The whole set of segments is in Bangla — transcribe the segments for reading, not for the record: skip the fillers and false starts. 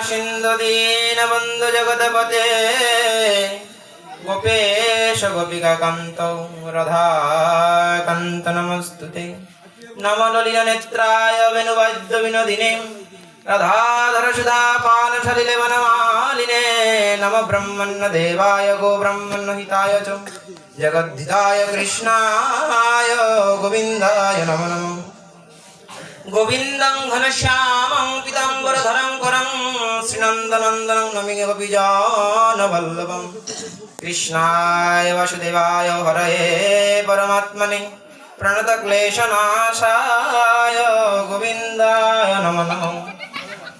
सिंधु दीनबंधु जगतपते गोपेश गोपिका कांतौ राधाकांत नमस्तुते नमो ललित नेत्राय वेणुवाद्य विनोदिने राधाधर सुधा पान सलिले वनमालिने नमो ब्रह्मण्य देवाय गो ब्रह्मण्य हिताय च जगद्धिताय कृष्णाय गोविन्दाय नमो नमः गोविन्दं घनश्यामं पीताम्बरधरं करं श्रीनन्दनन्दनं नमामि गोपीजनवल्लभं कृष्णाय वासुदेवाय हरये परमात्मने प्रणतक्लेशनाशाय गोविन्दाय नमो नमः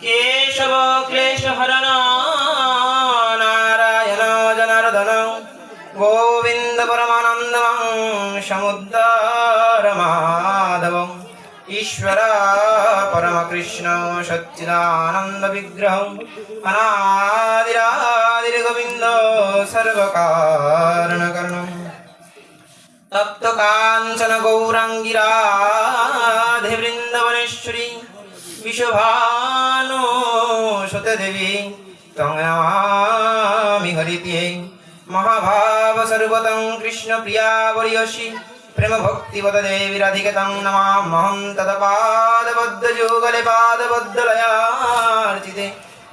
केशव क्लेशहरण नारायण जनार्दन गोविन्द परमानन्दं समुद्धार माधवम् ईश्वर परमकृष्ण सच्चिदानंद विग्रह अनादिरादिर गोविंद सर्वकारणकरणं तप्त कांचन गौरांगी राधे वृंदावनेश्वरी विश्वभानु सुते देवी तं नमामि हरिप्रिये महाभाव सर्वतं कृष्ण प्रिया वर्यसि प्रेम भक्ति वद देवी राधिके तं नमामहं तत्पादबद्ध युगले पादबद्धलयार्चिते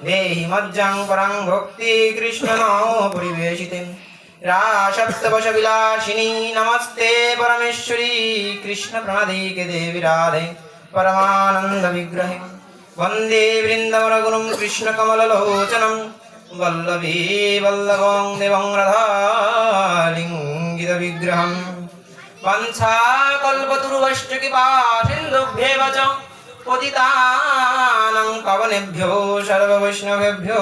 देहि मज्जां परं भक्ति कृष्ण नाम परिवेशिते रासप्तवश विलासिनी नमस्ते परमेश्वरी कृष्ण प्रणधिके देवी राधे परमानंद विग्रहे वंदे वृंदावन गुरुं कृष्ण कमललोचनं वल्लभी वल्लभं देवं राधालिंगित विग्रहम् वंशाकल्पतरुश्च कृपासिन्धुभ्येव च पतितानां पावनेभ्यो सर्ववैष्णवेभ्यो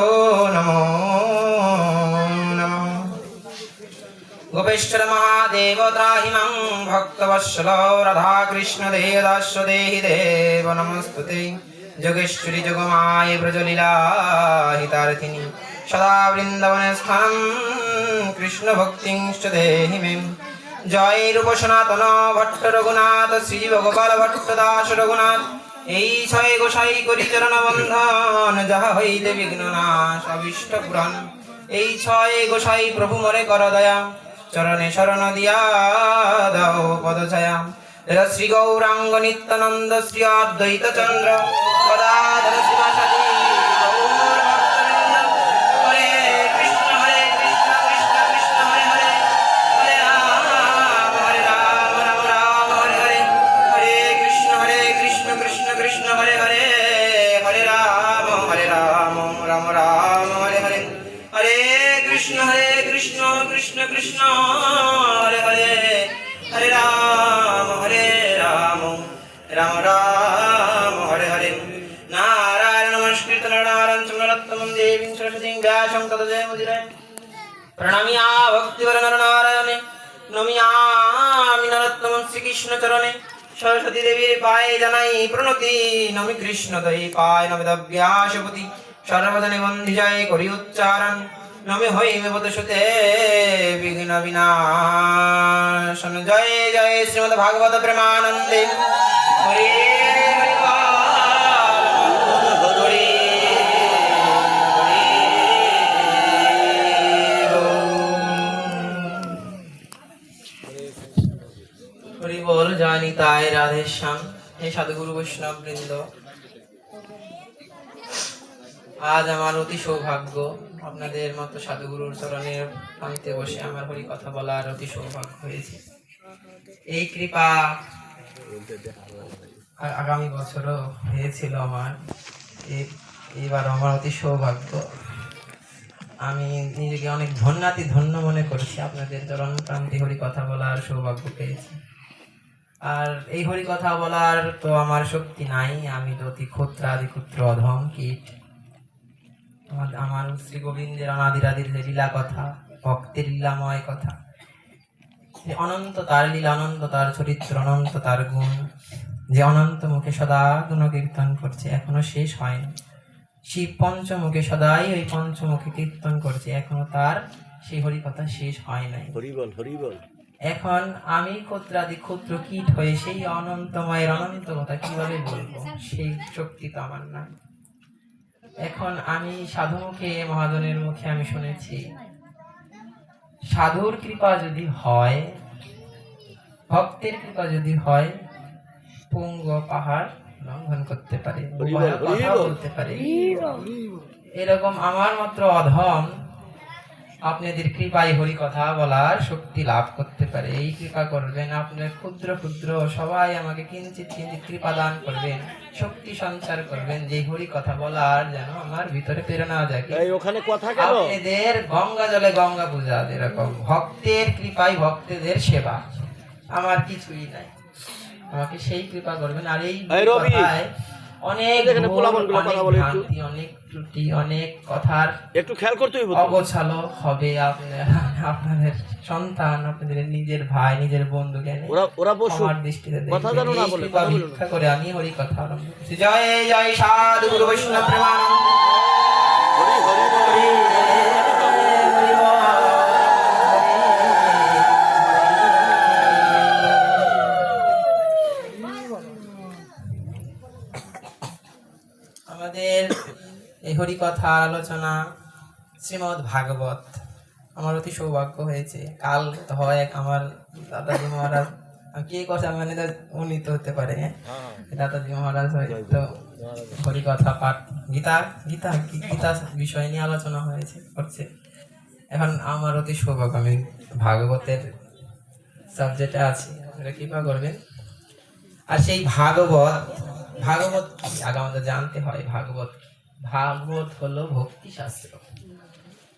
नमो नमः गोपेश्वर महादेव त्राहि मां भक्तवत्सल राधाकृष्ण देवदास्य देहि देव नमस्तुते जोगेश्वरी जोगमाये ब्रजलीला हितार्थिनी सदा वृन्दावने स्थानं कृष्ण भक्तिंश्च देहि मे जय रूप सनातन भट्ट रघुनाथ श्री भगवान भट्ट दास रघुनाथ এই ছয় গোসাই করি চরণ বন্ধন যাহা হইতে বিঘ্ন নাশ অভিষ্ট পুরাণ এই ছয় গোসাই প্রভু মরে কর দয়া চরণে শরণ দিয়া দাও পদছায়া শ্রী গৌরাঙ্গ নিত্যানন্দ শ্রী অদ্বৈত চন্দ্র গদাধর শিবাসাদি कृष्ण कृष्ण हरे हरे हरे राम राम राम हरे हरे नारायण नमस्कृत नारायण चन्द्ररत्नमं देवीं सरस्वतीं व्यासं ततो जयमुदीरये प्रणम्या भक्तिवर नर नारायणे नमियामि नरोत्तमं श्रीकृष्ण चरणे सरस्वती देवीर पाये जानाई प्रणति नमि कृष्ण दयि पाय नमि व्यासपति सर्वजने बन्धि जय करि उच्चारण नमे हईमे बदशते विघ्न विनाशन जय जय श्रीमद् भागवत प्रेमानंदे हरि हरि बोल जानी ताय राधे श्याम हे साधुगुरु वैष्णव वृंद आज আমার অতি সৌভাগ্য আপনাদের মতো সাধুগুরুর চরণের প্রান্তে বসে আমার হরি কথা বলার অতি সৌভাগ্য হয়েছে এই কৃপা আগামী বছরও হয়েছিল আমার এইবার আমার অতি সৌভাগ্য আমি নিজেকে অনেক ধন্য মনে করছি আপনাদের চরণ প্রান্তে হরি কথা বলার সৌভাগ্য পেয়েছি আর এই হরি কথা বলার তো আমার শক্তি নাই আমি তো অতি ক্ষুদ্রাদি ক্ষুদ্র অধম কীট আমার শ্রী গোবিন্দের অনাদিরাদির যে লীলা কথা ভক্তের লীলাময় কথা অনন্ত তার লীলা অনন্ত তার চরিত্র অনন্ত তার গুণ যে অনন্ত মুখে সদা গুণ কীর্তন করছে এখনো শেষ হয়নি শিব পঞ্চমুখে সদাই ওই পঞ্চমুখে কীর্তন করছে এখনো তার সেই হরি কথা শেষ হয় নাই হরি বল এখন আমি ক্ষুদ্রাদি ক্ষুদ্র কীট হয়ে সেই অনন্তময়ের অনন্ত কথা কিভাবে বলবো সেই শক্তি তো আমার নাই এখন আমি সাধু মুখে, মহাজনের মুখে আমি শুনেছি, সাধুর কৃপা যদি হয়, ভক্তের কৃপা যদি হয়, তুঙ্গ পাহাড় লঙ্ঘন করতে পারে, কথা বলতে পারে। এরকম আমার মাত্র অধম আপনাদের কৃপায় হরি কথা বলার শক্তি লাভ করতে পারে। এই কৃপা করবেন, আপনার ক্ষুদ্র ক্ষুদ্র সবাই আমাকে কিঞ্চিৎ কিঞ্চিৎ কৃপা দান করবেন, শক্তি সঞ্চার করবেন, যে হরি কথা বলার যেন আমার ভিতরে প্রেরণা জাগে। আপনাদের গঙ্গা জলে গঙ্গা পূজা, যেরকম ভক্তের কৃপায় ভক্তদের সেবা, আমার কিছুই নাই, আমাকে সেই কৃপা করবেন। আর এই কথায় অনেক ভ্রান্তি, অনেক ত্রুটি, অনেক কথার একটু খেয়াল করতে হবে, অগোছালো হবে। আপনাদের সন্তান, আপনাদের নিজের ভাই, নিজের বন্ধু জ্ঞানে আমার দৃষ্টিতে ভিক্ষা করে আমি হরি কথা আরম্ভ করছি। জয় জয় সাধু গুরু বৈষ্ণব প্রেমানন্দ। আমাদের এই হরি কথা আলোচনা শ্রীমদ্ ভাগবত, আমার অতি সৌভাগ্য হয়েছে। কাল হয় আমার দাদাজি মহারাজ, কে কথা মানে উনি তো হতে পারে, দাদাজি মহারাজ হয়তো হরি কথা পাঠ, গীতা গীতা গীতা বিষয় নিয়ে আলোচনা হয়েছে করছে। এখন আমার অতি সৌভাগ্য, আমি ভাগবতের সাবজেক্টে আছি, আপনারা কৃপা করবেন। আর সেই ভাগবত, ভাগবত কি আগে আমাদের জানতে হয়। ভাগবত হলো ভক্তি শাস্ত্র,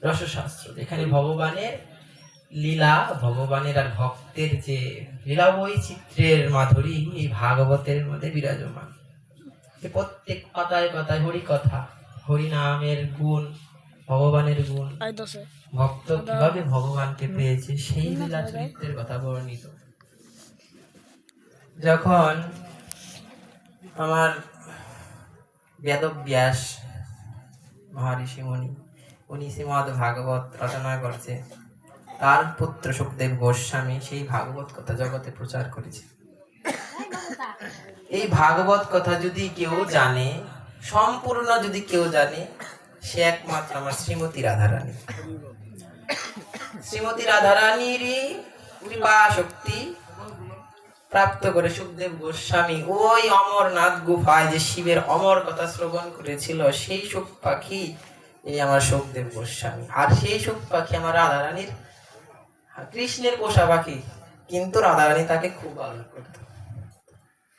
রসশাস্ত্র, যেখানে ভগবানের লীলা, ভগবানের আর ভক্তের যে লীলা বৈচিত্র্যের মাধুরী এই ভাগবতের মধ্যে বিরাজমান। প্রত্যেক পাতায় পাতায় হরি কথা, হরি নামের গুণ, ভগবানের গুণ, ভক্ত কিভাবে ভগবানকে পেয়েছে সেই লীলা চরিত্রের কথা বর্ণিত। যখন আমার বেদব্যাস মহর্ষি মুনি, উনি শ্রীমদ্ ভাগবত রচনা করছে, তার পুত্র সুখদেব গোস্বামী সেই ভাগবত কথা জগতে প্রচার করেছে। এই ভাগবত কথা যদি কেউ জানে, সম্পূর্ণ যদি কেউ জানে, সে একমাত্র আমার শ্রীমতী রাধারানী। শ্রীমতী রাধারানীরই কৃপা শক্তি প্রাপ্ত করে সুখদেব গোস্বামী ওই অমরনাথ গুফায় যে শিবের অমর কথা শ্রবণ করেছিল, সেই সুখ পাখি এই আমার সুখদেব গোস্বামী। আর সেই সুখ পাখি আমার রাধারানীর, কৃষ্ণের পোষা পাখি, কিন্তু রাধারানী তাকে খুব আদর করত।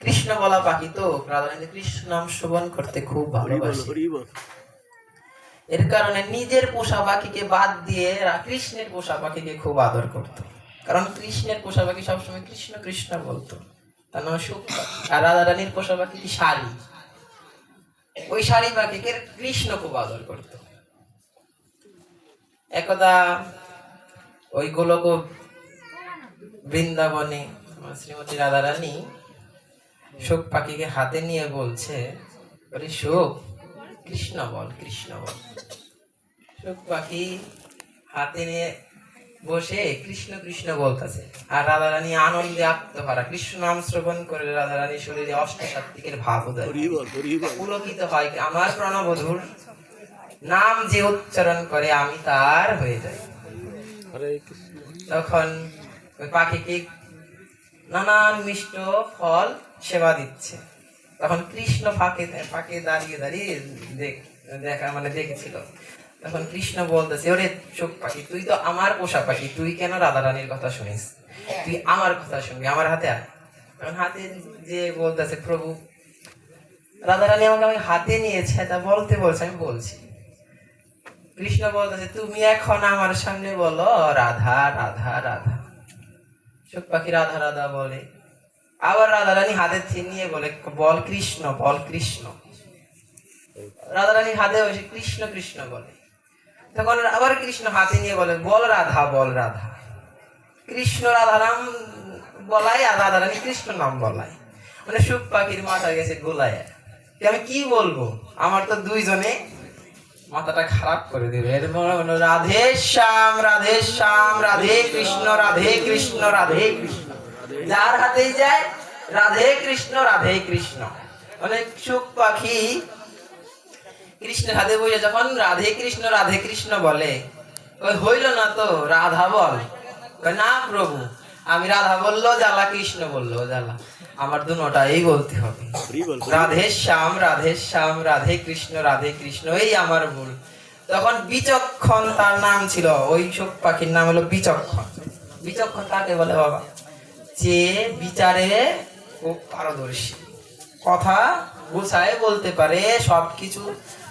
কৃষ্ণ বলা পাখি তো রাধারানী কৃষ্ণ নাম শ্রবণ করতে খুব ভালোবাসে। এর কারণে নিজের পোষা পাখিকে বাদ দিয়ে কৃষ্ণের পোষা পাখিকে খুব আদর করত। কারণ কৃষ্ণের পোষা পাখি সবসময় কৃষ্ণ কৃষ্ণ বলতো, তার নাম সুখ পাখি। আর রাধারানীর পোষা পাখি কি শাড়ি, ওই শাড়ি পাখিকে কৃষ্ণ খুব আদর করত। একদা ওই গোলক বৃন্দাবনে শ্রীমতী রাধারানী সুখ পাখিকে হাতে নিয়ে বলছে, আরে সুখ, কৃষ্ণ বল, কৃষ্ণ বল। সুখ পাখি হাতে নিয়ে বসে কৃষ্ণ কৃষ্ণ বলতেছে, আর রাধারানী আনন্দে আত্মহারা। কৃষ্ণ নাম শ্রবণ করে রাধারানী শরীরে অষ্টসাত্ত্বিকের ভাব উদয়, পুলকিত হয়। আমার প্রণবধূর নাম যে উচ্চারণ করে আমি তার হয়ে যাই। তখন ওই পাখিকে নানান মিষ্ট ফল সেবা দিচ্ছে। তখন কৃষ্ণ ফাঁকে দাঁড়িয়ে দাঁড়িয়ে দেখেছিল। তখন কৃষ্ণ বলতেছে, ওরে চোখ পাখি, তুই তো আমার পোষা পাখি, তুই কেন রাধারানীর কথা শুনিস? তুই আমার কথা শুনবি, আমার হাতে আয়। তখন হাতে যে বলতেছে, প্রভু রাধারানী আমাকে হাতে নিয়েছে, তা বলতে বলছে, আমি বলছি। কৃষ্ণ বলতেছে, তুমি এখন আমার সামনে বলো রাধা রাধা রাধা। চোখ পাখি রাধা রাধা বলে। আবার রাধারানী হাতে নিয়ে বলে, বল কৃষ্ণ, বল কৃষ্ণ। রাধারানী হাতে বসে কৃষ্ণ কৃষ্ণ বলে। তখন আবার কৃষ্ণ হাতে নিয়ে বলে, বল রাধা, বল রাধা। কৃষ্ণ রাধারাম বলাই আর রাধারানী কৃষ্ণ নাম বলাই। মানে সুখ পাখির মাথা গেছে গোলায়, আমি কি বলবো? আমার তো দুইজনে মাথাটা খারাপ করে দিল। এর মনে রাধে শ্যাম, রাধে শ্যাম, রাধে কৃষ্ণ, রাধে কৃষ্ণ, রাধে কৃষ্ণ। যার হাতেই যায় রাধে কৃষ্ণ, রাধে কৃষ্ণ। মানে সুখ পাখি কৃষ্ণের হাতে বসে যখন রাধে কৃষ্ণ বলে, ওই হইল না তো রাধা বল। না প্রভু, আমি রাধা বললো জ্বালা, কৃষ্ণ বললো জ্বালা, আমার দুটাই বলতে হবে। রাধে শ্যাম রাধে কৃষ্ণ এই আমার ভুল। তখন বিচক্ষণ তার নাম ছিল, ওই শোক পাখির নাম হলো বিচক্ষণ। বিচক্ষণ কাকে বলে বাবা? যে বিচারে খুব পারদর্শী, কথা গুছায় বলতে পারে, সবকিছু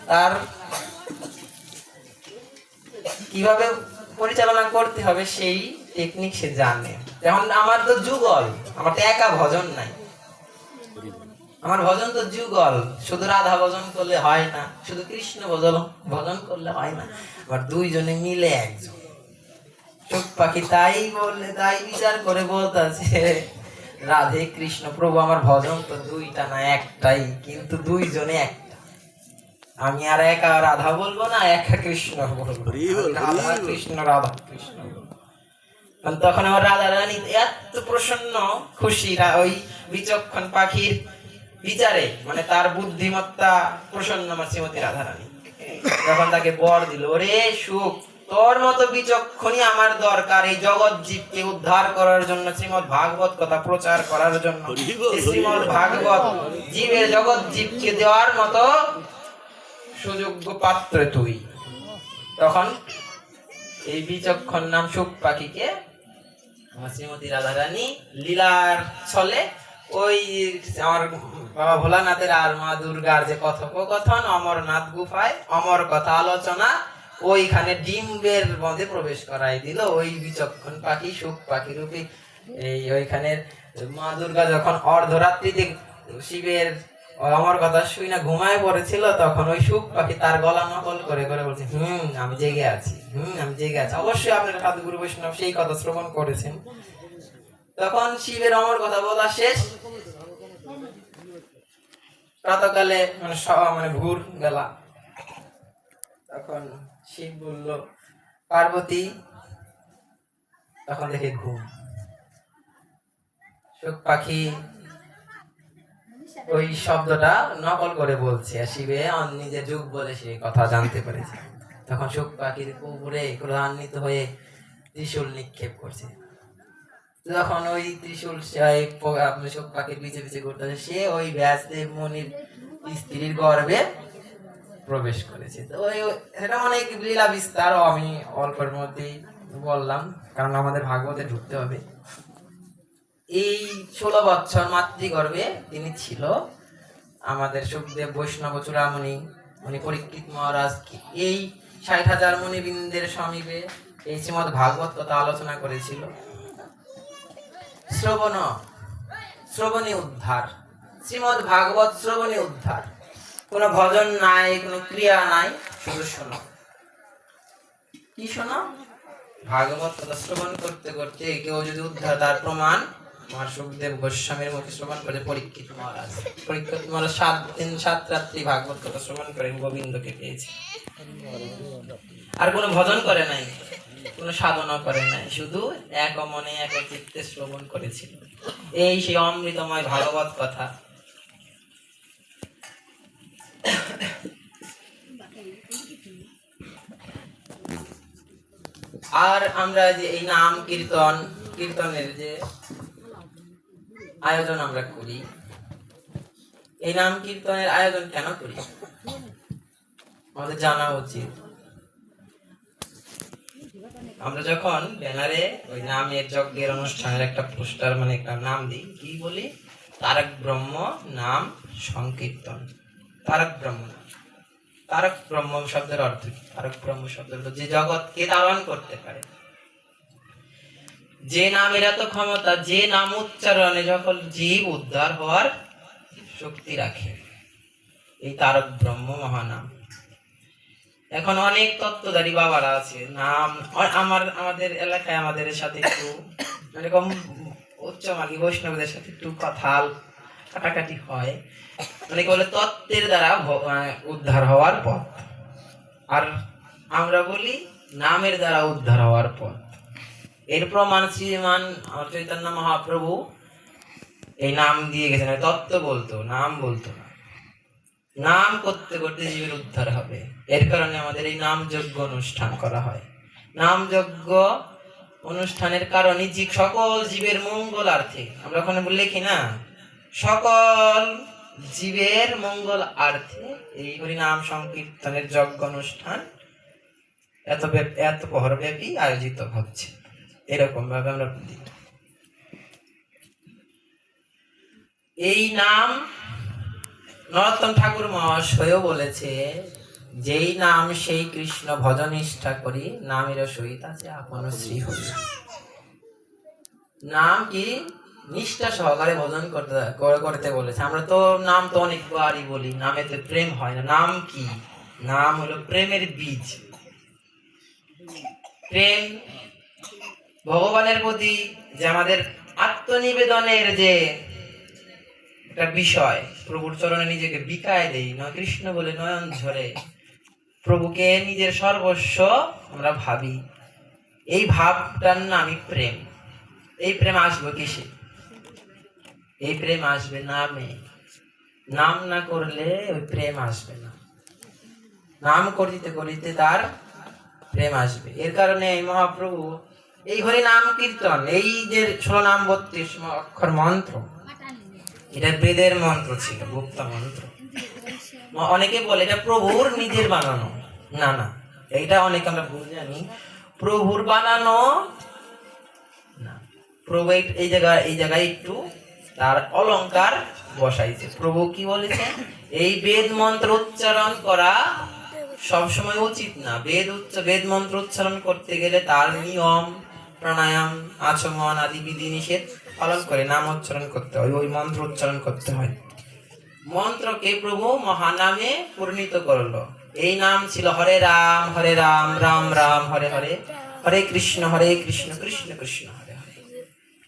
তার কিভাবে পরিচালনা করতে হবে সেই টেকনিক সে জানে। যেমন আমার তো যুগল, আমার তো একা ভজন নাই, আমার ভজন তো যুগল। শুধু রাধা ভজন করলে হয় না, শুধু কৃষ্ণ ভজন করলে হয় না, আবার দুইজনে মিলে একজন। চোখ পাখি তাই বললে, তাই বিচার করে বলতেছে, রাধে কৃষ্ণ প্রভু, আমার ভজন তো দুইটা না একটাই, কিন্তু দুইজনে একটা। আমি আর একা রাধা বলবো না, একা কৃষ্ণ বলবো, রাধা কৃষ্ণ রাধা কৃষ্ণ। তখন আমার রাধা রানী এত প্রসন্ন খুশি ওই বিচক্ষণ পাখির বিচারে, মানে তার বুদ্ধিমত্তা প্রসন্ন আমার শ্রীমতী রাধা রানী। তখন তাকে বর দিল, ওরে সুখ, তোর মতো বিচক্ষণই আমার দরকার এই জগৎ জীবকে উদ্ধার করার জন্য, শ্রীমদ ভাগবত কথা প্রচার করার জন্য। শ্রীমদ ভাগবত জীবের জগৎ জীবকে দেওয়ার মতো সুযোগ্য পাত্র তুই। তখন এই বিচক্ষণ নাম সুখ পাখিকে শ্রীমতী রাধা রানী লীলার ছলে ওই আমার বাবা ভোলানাথের আর মা দুর্গার যে কথোপকথন, অমরনাথ গুফায় অমর কথা আলোচনা, ওইখানে ডিম্বের মধ্যে প্রবেশ করাই দিল ওই বিচক্ষণ পাখি সুখ পাখি রূপী। এই ওইখানে মা দুর্গা যখন অর্ধরাত্রিতে শিবের আমার কথা শুই না ঘুমায় পড়েছিল, তখন ওই সুখ পাখি তার গলা নকল করে করে বলছে, আমি জেগে আছি, আমি জেগে আছি। অবশ্যই আপনার সাধুগুরু বৈষ্ণব সেই কথা শ্রবণ করেছেন। তখন শিবের অমর কথা বলা শেষ, প্রাতকালে মানে ভোর বেলা, তখন শিব বলল, পার্বতী, তখন দেখে ঘুম। সুখ পাখি ওই শব্দটা নকল করে বলছে, শিবে নিজের যুগ বলে সেই কথা জানতে পেরেছে। তখন সুখ পাখির উপরে ক্রোধান্বিত হয়ে ত্রিশূল নিক্ষেপ করছে। যখন ওই ত্রিশূল সুখ পাখির পিছে পিছে ঘুরতেছে, সে ওই ব্যাসদেব মুনির স্ত্রীর গর্ভে প্রবেশ করেছে। তো ওই এটা অনেক লীলা বিস্তার, আমি অল্পের মধ্যেই বললাম, কারণ আমাদের ভাগবতে ঢুকতে হবে। এই 16 বছর মাতৃগর্ভে তিনি ছিল আমাদের সুখদেব বৈষ্ণব চূড়ামণি, উনি পরীক্ষিত মহারাজ এই 60,000 মুনিবৃন্দের সমীপে এই শ্রীমদ ভাগবত কথা আলোচনা করেছিল। শ্রবণী উদ্ধার, শ্রীমদ ভাগবত শ্রবণী উদ্ধার। কোনো ভজন নাই, কোনো ক্রিয়া নাই, শুধু শোনো। কি শোনো? ভাগবত কথা শ্রবণ করতে করতে কেউ যদি উদ্ধার, তার প্রমাণ আমার সুখদেব গোস্বামীর মুখে শ্রবণ করে পরীক্ষিত মহারাজ। পরীক্ষিত মহারাজ 7 দিন 7 রাত্রি ভাগবত কথা শ্রবণ করে গোবিন্দকে পেয়েছে। আর কোনো ভজন করে নাই, কোনো সাধনা করে নাই, শুধু এক মনে এক চিত্তে শ্রবণ করেছিল। এই সেই অমৃতময় ভাগবত কথা। আর আমরা যে এই নাম কীর্তনের যে আয়োজন আমরা করি, এই নাম কীর্তনের আয়োজন কেন করি আমাদের জানা উচিত। আমরা যখন ব্যানারে ওই নামের যজ্ঞের অনুষ্ঠানের একটা পোস্টার, মানে একটা নাম দিই, কি বলি? তারক ব্রহ্ম নাম সংকীর্তন। তারক ব্রহ্ম, তারক ব্রহ্ম শব্দের অর্থ কি? তারক ব্রহ্ম শব্দের অর্থ যে জগৎকে ধারণ করতে পারে, যে নামের এত ক্ষমতা, যে নাম উচ্চারণে যখন জীব উদ্ধার হওয়ার শক্তি রাখে, এই তারক ব্রহ্ম মহানাম। এখন অনেক তত্ত্বধারী বাবারা আছে, নাম আমাদের এলাকায় আমাদের সাথে একটু এরকম উচ্চমার্গী বৈষ্ণবদের সাথে একটু কথা কাটাকাটি হয়। অনেকে বলে তত্ত্বের দ্বারা উদ্ধার হওয়ার পথ, আর আমরা বলি নামের দ্বারা উদ্ধার হওয়ার পথ। এর প্রমাণ শ্রীমান চৈতন্য মহাপ্রভু এই নাম দিয়ে গেছেন। তত্ত্ব বলতো, নাম বলতো না। নাম করতে করতে জীবের উদ্ধার হবে। এর কারণে আমাদের এই নাম যজ্ঞ অনুষ্ঠান করা হয়। নাম যজ্ঞ অনুষ্ঠানের কারণে সকল জীবের মঙ্গলার্থে, আমরা ওখানে লিখি না, সকল জীবের মঙ্গলার্থে এই হরিনাম সংকীর্তনের যজ্ঞ অনুষ্ঠান এত প্রহরব্যাপী আয়োজিত হচ্ছে। এরকম ভাবে আমরা এই নাম নরোত্তম ঠাকুর মহাশয়ও বলেছে, যেই নাম সেই কৃষ্ণ ভজন নিষ্ঠা করি, নামের সহিত আছে আপন শ্রী হরি। নাম কি নিষ্ঠা সহকারে ভজন করতে বলেছে। আমরা তো নাম তো অনেকবারই বলি, নামে তো প্রেম হয় না। নাম কি? নাম হলো প্রেমের বীজ। প্রেম ভগবানের প্রতি যে আমাদের আত্মনিবেদনের যে একটা বিষয়, প্রভুর চরণে নিজেকে বিকায় দেই, নয় কৃষ্ণ বলে নয়ন ঝরে প্রভুকে নিজের সর্বস্ব আমরা ভাবি, এই ভাবটার নামই প্রেম। এই প্রেম আসবে কিসে? এই প্রেম আসবে নামে। নাম না করলে ওই প্রেম আসবে না। নাম করিতে করিতে তার প্রেম আসবে। এর কারণে মহাপ্রভু এই হরি নাম কীর্তন, এই যে 16 নাম 32 অক্ষর মন্ত্র, এটা বেদের মন্ত্র ছিল, গুপ্ত মন্ত্র। অনেকে বলে এটা প্রভুর নিজের বানানো। না না, এইটা অনেকে আমরা ভুল জানি। প্রভুর বানানো না। প্রভু এই জায়গায় একটু তার অলংকার বসাইছে। প্রভু কি বলেছে? এই বেদ মন্ত্র উচ্চারণ করা সবসময় উচিত না। বেদ মন্ত্র উচ্চারণ করতে গেলে তার নিয়ম, প্রাণায়াম, আচমন আদি বিধি নিষেধ পালন করে নাম উচ্চারণ করতে হয়, ওই মন্ত্র উচ্চারণ করতে হয়। মন্ত্রকে প্রভু মহানামে পরিণত করলো। এই নাম ছিল হরে রাম রাম রাম হরে হরে, হরে কৃষ্ণ কৃষ্ণ কৃষ্ণ হরে হরে।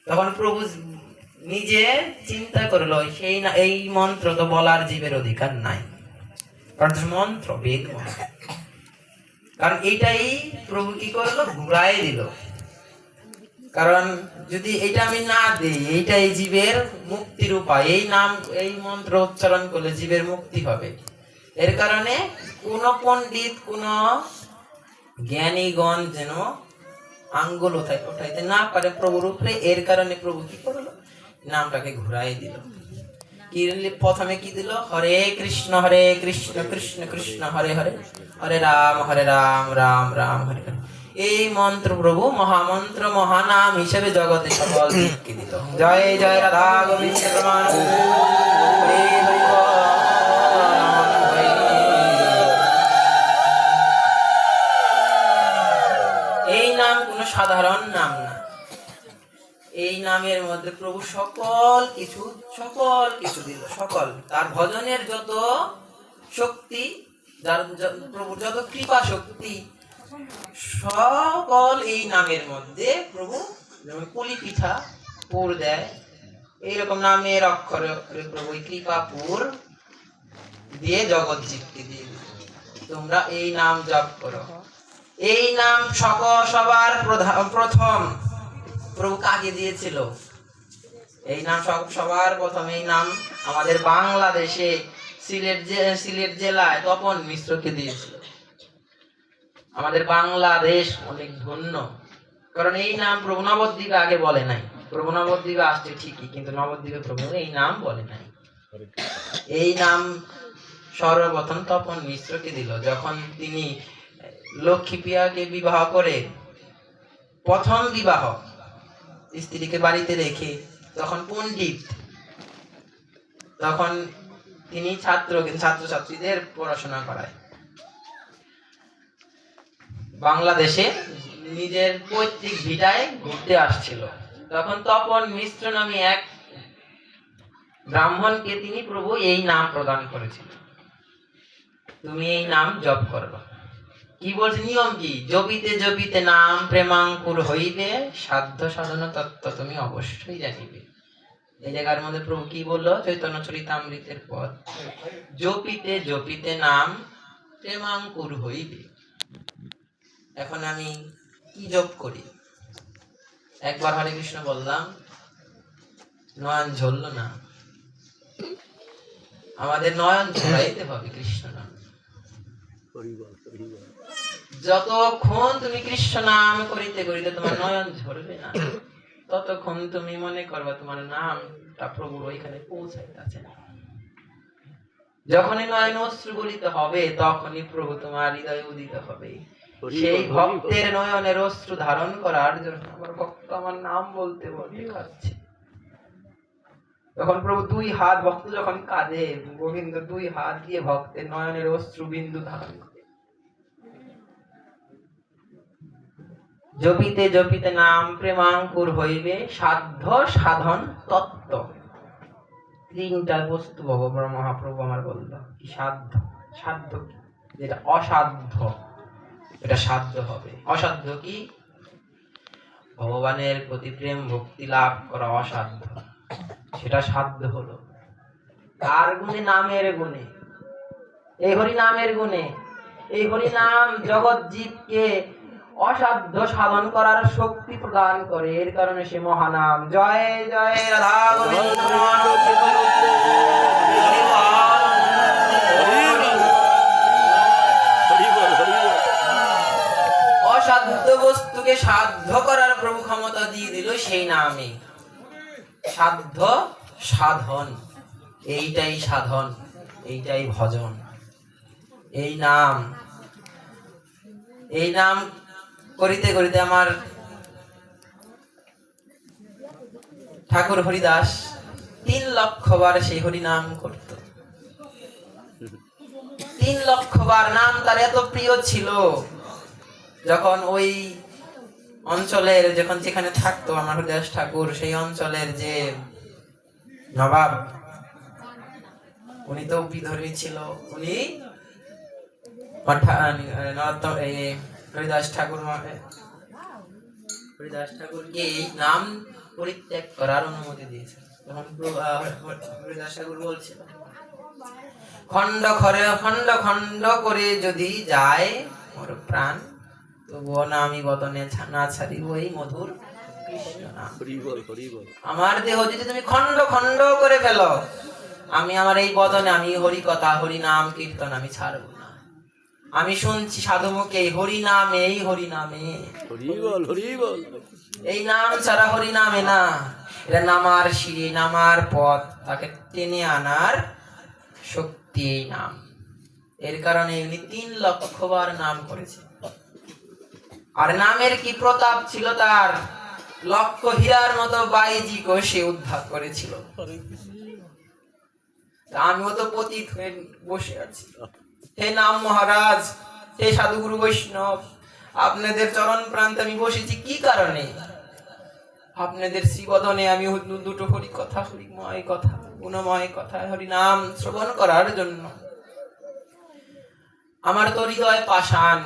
তখন প্রভু নিজে চিন্তা করলো, এই মন্ত্র তো বলার জীবের অধিকার নাই, কারণ মন্ত্র বেদ মন্ত্র। কারণ এইটাই প্রভু কি করলো? ঘুরাই দিল। কারণ যদি এটা আমি না দিই, এইটা এই জীবের মুক্তির উপায়, এই নাম এই মন্ত্র উচ্চারণ করলে জীবের মুক্তি হবে। এর কারণে কোন পণ্ডিত, কোন জ্ঞানীগণ যেন আঙ্গুল উঠাইতে না পারে প্রভুর উপরে। এর কারণে প্রভু কি করলো? নামটাকে ঘুরাই দিল। কি প্রথমে কি দিল? হরে কৃষ্ণ কৃষ্ণ কৃষ্ণ হরে হরে, হরে রাম রাম রাম হরে হরে। এই মন্ত্র প্রভু মহামন্ত্র মহানাম হিসেবে জগতে সকল দিককে দিল। জয় জয় রাধা গোবিন্দ প্রমাণ। এই নাম কোন সাধারণ নাম না। এই নামের মধ্যে প্রভু সকল কিছু দিল। সকল তার ভজনের যত শক্তি, প্রভুর যত কৃপা শক্তি, সকল এই নামের মধ্যে প্রভু যেমন পুলি পিঠা পুর দেয়, এইরকম নামের অক্ষরে প্রভু কৃপা পুর দিয়ে জগৎ জীবকে দিয়ে দিল। তোমরা এই নাম জপ করো। এই নাম সবার প্রথম প্রভু কাকে দিয়েছিল? এই নাম সবার প্রথম এই নাম আমাদের বাংলাদেশে সিলেট জেলায় তপন মিশ্রকে দিয়েছিল। আমাদের বাংলাদেশ অনেক ধন্য, কারণ এই নাম প্রভু নবদ্বীপে আগে বলে নাই। প্রভু নবদ্বীপে আসছে ঠিকই, কিন্তু নবদ্বীপে প্রভু এই নাম বলে নাই। এই নাম সর্বপ্রথম তপন মিশ্রকে দিল, যখন তিনি লক্ষ্মীপ্রিয়াকে বিবাহ করে, প্রথম বিবাহ, স্ত্রীকে বাড়িতে রেখে তখন পণ্ডিত, তখন তিনি ছাত্রছাত্রীদের পড়াশোনা করায়। বাংলাদেশে নিজের পৈতৃক ভিটায় ঘুরতে আসছিল, তখন তপন মিশ্র নামে এক ব্রাহ্মণকে তিনি প্রভু এই নাম প্রদান করেছিল, তুমি এই নাম জপ করবা। কি বলছে? নিয়ম কি? জপিতে জপিতে নাম প্রেমাঙ্কুর হইবে, সাধ্য সাধন তত্ত্ব তুমি অবশ্যই জানিবে। এই জায়গার মধ্যে প্রভু কি বললো? চৈতন্য চরিতামৃতের পদ, জপিতে জপিতে নাম প্রেমাঙ্কুর হইবে। এখন আমি কি জপ করি? একবার হরে কৃষ্ণ বললাম, নয়ন ঝরল না। আমাদের নয়ন ঝরাইতে হবে কৃষ্ণ নাম। যতক্ষণ তুমি কৃষ্ণ নাম করিতে করিতে তোমার নয়ন ঝরবে না, ততক্ষণ তুমি মনে করবা তোমার নামটা প্রভুর ওইখানে পৌঁছাইতেছে না। যখনই নয়ন অশ্রু গলিত হবে, তখনই প্রভু তোমার হৃদয়ে উদিত হবে। সেই ভক্তের নয়নের অশ্রু ধারণ করার জন্য আমার ভক্ত আমার নাম বলতে বলতে কাঁদছে। তখন প্রভু দুই হাত, ভক্ত যখন কাঁদে, গোবিন্দ দুই হাত দিয়ে ভক্তের নয়নের অশ্রু বিন্দু ধারণ করে। জপিতে জপিতে নাম প্রেমাঙ্কুর হইবে, সাধ্য সাধন তত্ত্ব। তিনটা বস্তু ভগবান মহাপ্রভু আমার বললো। কি সাধ্য? সাধ্য কি? যেটা অসাধ্য এটা সাধ্য হবে। অসাধ্য কি? ভগবানের প্রতি প্রেম ভক্তি লাভ করা অসাধ্য, সেটা সাধ্য হলো কার গুণে? নামের গুণে, এই হরি নামের গুণে। এই হরি নাম জগৎ জীবকে অসাধ্য সাধন করার শক্তি প্রদান করে, এর কারণে সে মহানাম। জয় জয় রাধা গোবিন্দ। অসাধ্য বস্তুকে সাধ্য করার প্রভু ক্ষমতা দিয়ে দিল সেই নামে। সাধ্য সাধন, এইটাই সাধন, এইটাই ভজন। এই নাম করিতে করিতে আমার ঠাকুর হরিদাস 3 লক্ষ বার সেই হরি নাম করত। 3 লক্ষ বার নাম তার এত প্রিয় ছিল। যখন ওই অঞ্চলের যেখানে থাকতো আমার হরিদাস ঠাকুর, সেই অঞ্চলের যে নবাব, উনি তো বিধর্মী ছিল। উনি হরিদাস ঠাকুরকে এই নাম পরিত্যাগ করার অনুমতি দিয়েছে। তখন হরিদাস ঠাকুর বলছিল, খণ্ড খণ্ড করে যদি যায় মোর প্রাণ, তবুও না আমি বদনে না ছাড়িব এই মধুর কৃষ্ণ নাম। আমার দেহ যদি তুমি খণ্ড খণ্ড করে ফেলো, আমি আমার এই বদনে আমি হরি কথা হরি নাম কীর্তন আমি ছাড়ব না। আমি শুনছি সাধুমুখে হরি নামে, এই হরি নামে, এই নাম ছাড়া হরি নামে না। এটা নামার সিঁড়ি, নামার পথ, তাকে টেনে আনার শক্তি এই নাম। এর কারণে উনি 3 লক্ষ বার নাম করেছে। আর নামের কি প্রতাপ ছিল তার! লক্ষ হীরার মতো বাইজিকে সে উদ্ধার করেছিল। আমিও তো পতিত হয়ে বসে আছি। হে নাম মহারাজ, হে সাধুগুরু বৈষ্ণব, আপনাদের চরণ প্রান্তে আমি বসেছি কি কারণে? আপনাদের শ্রীবদনে আমি দুটো হরি কথা, হরিময় কথা, গুণময় কথা, হরি নাম শ্রবণ করার জন্য। আমার তো হৃদয় পাষাণ,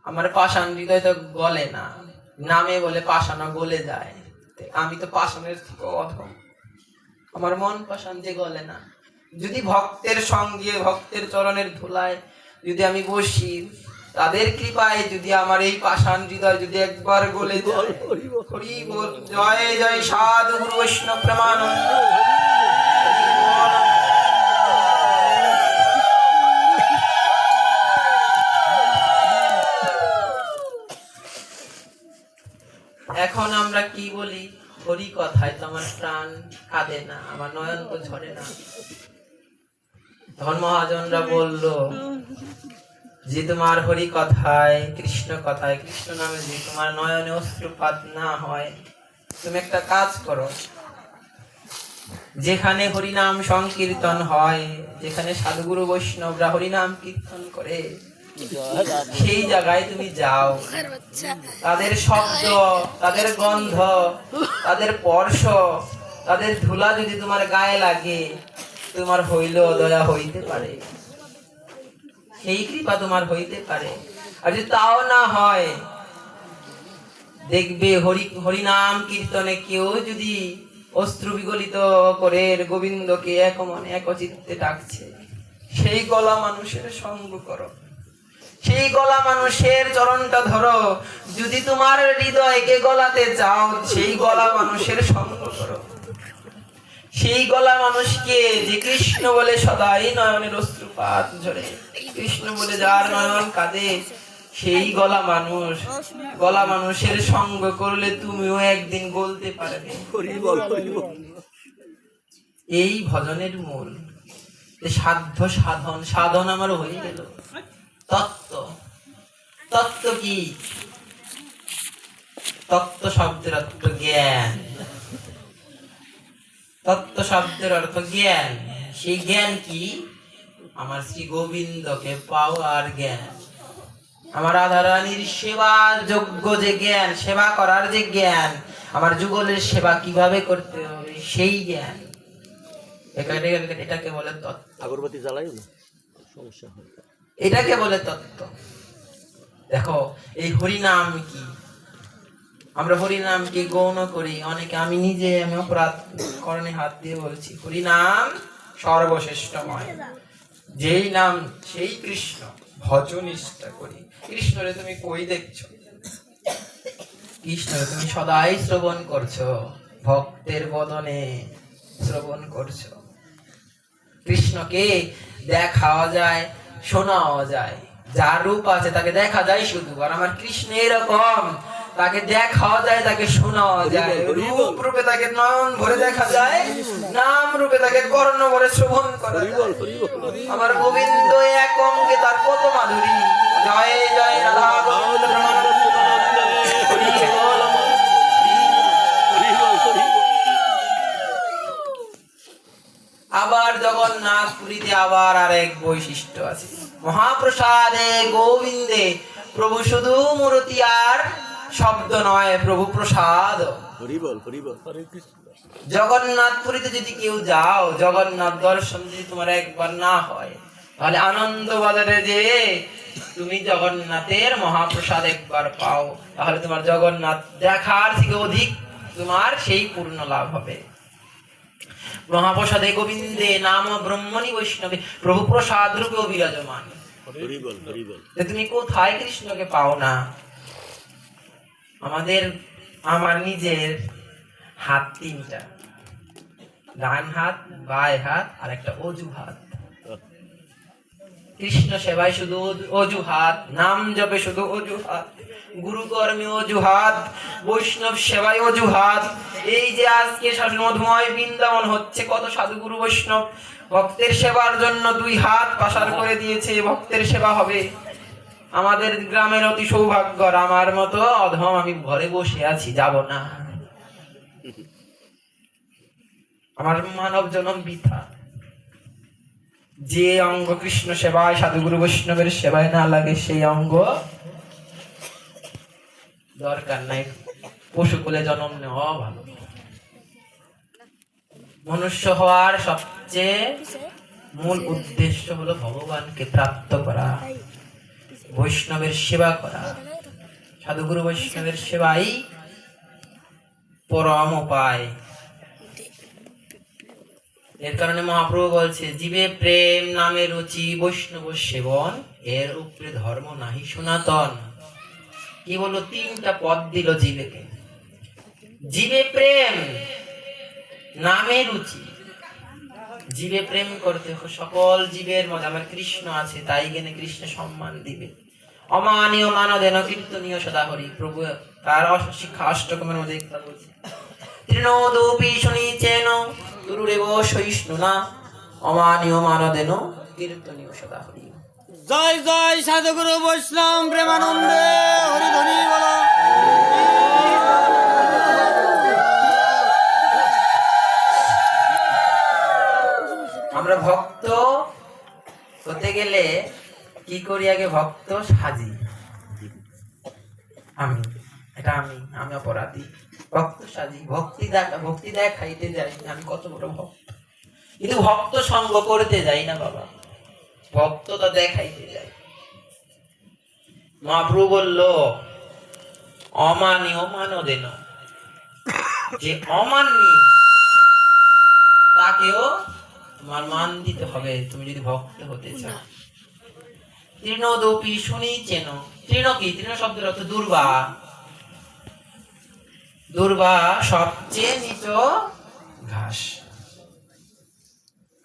আমার পাষাণ হৃদয় তো গলে না। নামে বলে পাষাণ গলে যায়, আমি তো পাষাণের থেকে অধম। আমার মন পাষাণ যে গলে না। যদি ভক্তের সঙ্গে, ভক্তের চরণের ধুলায় যদি আমি বসি, তাদের কৃপায় যদি আমার এই পাষাণ হৃদয় যদি একবার গলে যায়, হরি বল, জয় জয় সাধু গুরু বৈষ্ণব প্রেমানন্দ। এখন আমরা কি বলি? হরি কথায় তো আমার প্রাণ কাঁদে না, আমার নয়ন তো ঝরে না। তখন মহাজনরা বলল যে তোমার হরি কথায়, কৃষ্ণ কথায়, কৃষ্ণ নামে যে তোমার নয়নে অশ্রুপাত না হয়, তুমি একটা কাজ করো। যেখানে হরিনাম সংকীর্তন হয়, যেখানে সাধুগুরু বৈষ্ণবরা হরিনাম কীর্তন করে, সেই জায়গায় তুমি যাও। তাদের শব্দ, তাদের গন্ধ, তাদের স্পর্শ, তাদের ধুলা যদি তোমার গায়ে লাগে, তোমার হইল দয়া হইতে পারে, সেই কৃপা তোমার হইতে পারে। আর যদি তাও না হয়, দেখবে হরিনাম কীর্তনে কেউ যদি অশ্রু বিগলিত করে গোবিন্দকে এক মনে একচিত্তে ডাকছে, সেই গলা মানুষের সঙ্গ করো, সেই গলা মানুষের চরণটা ধরো। যদি তোমার হৃদয়কে গলাতে চাও, সেই গলা মানুষের সঙ্গ করো। সেই গলা মানুষকে যে কৃষ্ণ বলে সদাই নয়নের অশ্রুপাত ঝরে, কৃষ্ণ বলে যার নয়ন কাঁদে, সেই গলা মানুষের সঙ্গ করলে তুমিও একদিন গলতে পারবে। এই ভজনের মূল সাধ্য সাধন। সাধন আমার হয়ে গেল। তত্ত্ব কি? তত্ত্ব শব্দের অর্থ জ্ঞান। তত্ত্ব শব্দের অর্থ জ্ঞান। সেই জ্ঞান কি? আমার শ্রী গোবিন্দকে পাওয়ার জ্ঞান, আমার রাধারানীর সেবার যোগ্য যে জ্ঞান, সেবা করার যে জ্ঞান, আমার যুগলের সেবা কিভাবে করতে হবে সেই জ্ঞান, এটাকে বলে তত্ত্ব। আগরবাতি জ্বালাই সমস্যা হয়, এটাকে বলে তত্ত্ব। দেখো এই হরিনাম কি? আমরা হরিনামকে গৌণ করি অনেকে। আমি নিজে অপরাধ করণে হাত দিয়ে বলছি, হরিনাম সর্বশ্রেষ্ঠময়। যেই নাম সেই কৃষ্ণ, ভজ নিষ্ঠা করি। কৃষ্ণরে তুমি কই দেখছো? কৃষ্ণরে তুমি সদাই শ্রবণ করছো, ভক্তের বদনে শ্রবণ করছো। কৃষ্ণকে দেখাও যায়, শোনাও যায়। যার রূপ আছে তাকে দেখা যায় শুধু। আর আমার কৃষ্ণ এরকম, তাকে দেখাও যায়, তাকে শোনাও যায়। রূপ রূপে তাকে নয়ন ভরে দেখা যায়, নাম রূপে তাকে কর্ণ ভরে শ্রবণ করা যায়। আমার গোবিন্দ এক অঙ্গে তার কত মাধুরী। জয় জয় রাধা গোবিন্দ আবার জগন্নাথ পুরীতে আবার আর এক বৈশিষ্ট্য আছে। মহাপ্রসাদে গোবিন্দে প্রভু শুধু মূর্তি আর শব্দ নয়, প্রভু প্রসাদ। জগন্নাথ পুরীতে যদি কেউ যাও, জগন্নাথ দর্শন যদি তোমার একবার না হয়, তাহলে আনন্দ বাজারে যে তুমি জগন্নাথের মহাপ্রসাদ একবার পাও, তাহলে তোমার জগন্নাথ দেখার থেকে অধিক তোমার সেই পূর্ণ লাভ হবে। মহাপ্রসাদে গোবিন্দে নাম ব্রহ্মণী বৈষ্ণবে প্রভু প্রসাদ রূপে বিরাজমান। তুমি কোথায় কৃষ্ণকে পাও না? আমার নিজের হাত তিনটা, ডান হাত, বাই হাত আর একটা অজুহাত। কৃষ্ণ সেবায় শুধু অজুহাত, নাম জপে শুধু অজুহাত, গুরুকর্মে অজুহাত, বৈষ্ণব সেবায় অজুহাত। এই যে আজকে মধুময় বৃন্দাবন হচ্ছে, কত সাধু গুরু বৈষ্ণব ভক্তের সেবার জন্য দুই হাত পাশার করে দিয়েছে, ভক্তের সেবা হবে। আমাদের গ্রামের অতি সৌভাগ্য, আমার মতো অধম আমি ঘরে বসে আছি, যাব না। আমার মানব জন্ম বৃথা। যে অঙ্গ কৃষ্ণ সেবায় সাধুগুরু বৈষ্ণবের সেবায় না লাগে, সেই অঙ্গ দরকার নাই। পশুকুলে জন্ম নেওয়া ভালো। মনুষ্য হওয়ার সবচেয়ে মূল উদ্দেশ্য হলো ভগবানকে প্রাপ্ত করা, বৈষ্ণবের সেবা করা। সাধুগুরু বৈষ্ণবের সেবাই পরম উপায়। এর কারণে মহাপ্রভু বলছে, জীবে প্রেম নামে রুচি বৈষ্ণব সেবন, এর উপরে ধর্ম নাহি সনাতন। কি বললো? তিনটা পদ দিল জীবেকে। জীবে প্রেম নামে রুচি, জীবে প্রেম করতে সকল জীবের মধ্যে আমার কৃষ্ণ আছে, তাই গেনে কৃষ্ণ সম্মান দিবে। অমানীয় মানদেন কীর্তনীয় সদা হরি। প্রভু তার শিক্ষা অষ্টকমের মধ্যে একটা বলছে, তৃণোদপি শুনিচেন গুরুরেব সহিষ্ণুনা, অমানীয় মানদেন কীর্তনীয় সদা হরি। জয় জয় সাধুগুরু বৈষ্ণব প্রেমানন্দে হরি ধ্বনি বলো। আমরা ভক্ত হতে গেলে কি করি? আগে ভক্ত সাজি। আমি অপরাধী, ভক্ত সাজি, ভক্তি দেখাইতে যাই আমি কত বড় ভক্ত, কিন্তু ভক্ত সঙ্গ করতে যাই না বাবা, ভক্ততা দেখাইতে যাই। মহাপ্রভু বলল, অমানি অমানদেন, যে অমানি তাকেও তোমার মান দিতে হবে তুমি যদি ভক্ত হতে চাও। তৃণোদপি শুনিচেন, তৃণ কি? তৃণ শব্দের অর্থ দুর্বা। দুর্বা সবচেয়ে নিচ ঘাস।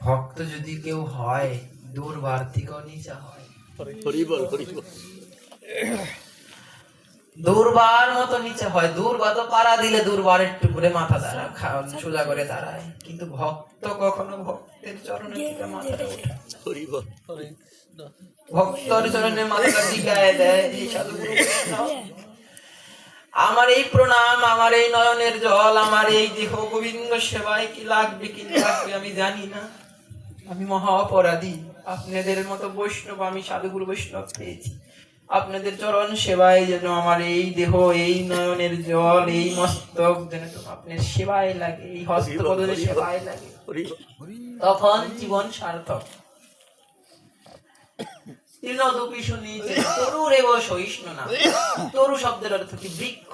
ভক্ত যদি কেউ হয় দুর্বার থেকেও নিচা হয়, দুর্বার মতো নিচে হয়। দুর্বা তো পাড়া দিলে দুর্বার একটু করে মাথা দাঁড়ায়, সোজা করে দাঁড়ায়, কিন্তু ভক্ত কখনো ভক্তের চরণের দিকে মাথাটা ওঠায় না। ভক্তর চরণে মাথাটা টিকায় দেয়। এই সাধুগুরু বৈষ্ণব, আমার এই প্রণাম, আমার এই নয়নের জল, আমার এই দেহ গোবিন্দ সেবায় কি লাগবে কি লাগবে আমি জানি না। আমি মহা অপরাধী। আপনাদের মতো বৈষ্ণব, আমি সাধুগুরু বৈষ্ণব পেয়েছি। আপনাদের চরণ সেবায় যেন আমার এই দেহ, এই নয়নের জল, এই মস্তক যেন আপনার সেবায় লাগে, এই হস্তপদের সেবায় লাগে, তখন জীবন সার্থক। তৃণদপি শুনি তরুরেব সহিষ্ণু না। তরু শব্দের অর্থ কি? বৃক্ষ।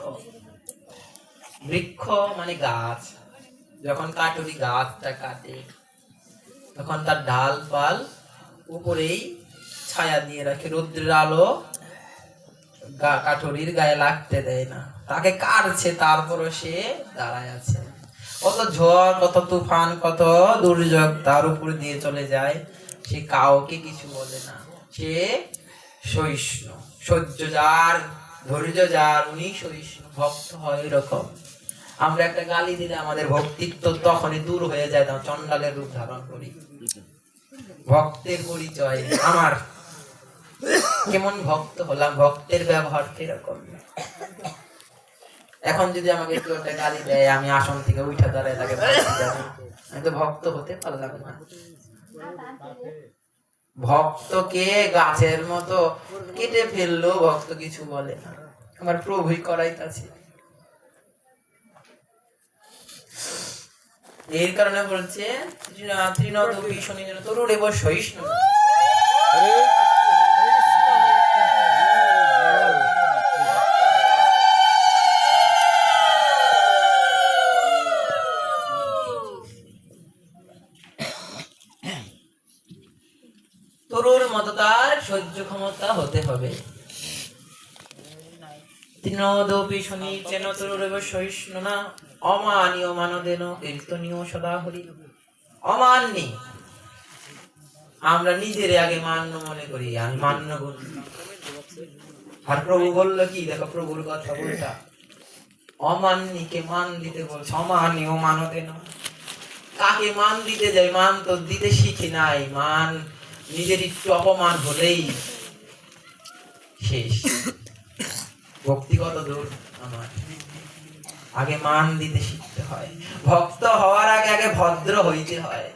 বৃক্ষ মানে গাছ। যখন কাটুরি গাছটা কাটে তখন তার ডাল পাল উপরেই ছায়া দিয়ে রাখে, রৌদ্রের আলো কাঠুরির গায়ে লাগতে দেয় না। তাকে কাটছে, তারপরে সে দাঁড়ায় আছে। কত ঝড়, কত তুফান, কত দুর্যোগ তার উপর দিয়ে চলে যায়, সে কাউকে কিছু বলে না। সে সহিষ্ণু, সহ্য যার, ধৈর্য যার, উনি সহিষ্ণু। ভক্ত হয় এরকম। আমরা একটা গালি দিলে আমাদের ভক্তিত্ব তখনই দূর হয়ে যায়, তখন চন্ডালের রূপ ধারণ করি। ভক্তের পরিচয় আমার কেমন ভক্ত হলাম, ভক্তের ব্যবহার কিরকম। এখন যদি আমাকে কেউ একটা গালি দেয়, আমি আসন থেকে উঠে দাঁড়ায় তাকে আমি তো ভক্ত হতে পারলাম না। ভক্তকে গাছের মতো কেটে ফেললো, ভক্ত কিছু বলে না। আমার প্রভুই করাইতাছে। এর কারণে বলছে তৃণদপি শুনি যেন তরুরেব সহিষ্ণু। তরুর মতো তার সহ্য ক্ষমতা হতে হবে। তৃণদপি শুনি যেন তরুরেব সহিষ্ণু না। অমানীয় মানদেন কীর্তনীয় সদা হরি। অমান্যী, আমরা নিজের আগে মান্য মনে করি, আমি মান্য করি। আর প্রভু বললো কি, দেখো প্রভুর কথা বলটা, অমান্যীকে মান দিতে বলছে। অমানীয় মানদেন, কাকে মান দিতে যাই? মান তো দিতে শিখি নাই। মান নিজের একটু অপমান হলেই শেষ। ব্যক্তিগত দূর আমার, আগে মান দিতে শিখতে হয়। ভক্ত হওয়ার আগে আগে ভদ্র হইতে হয়।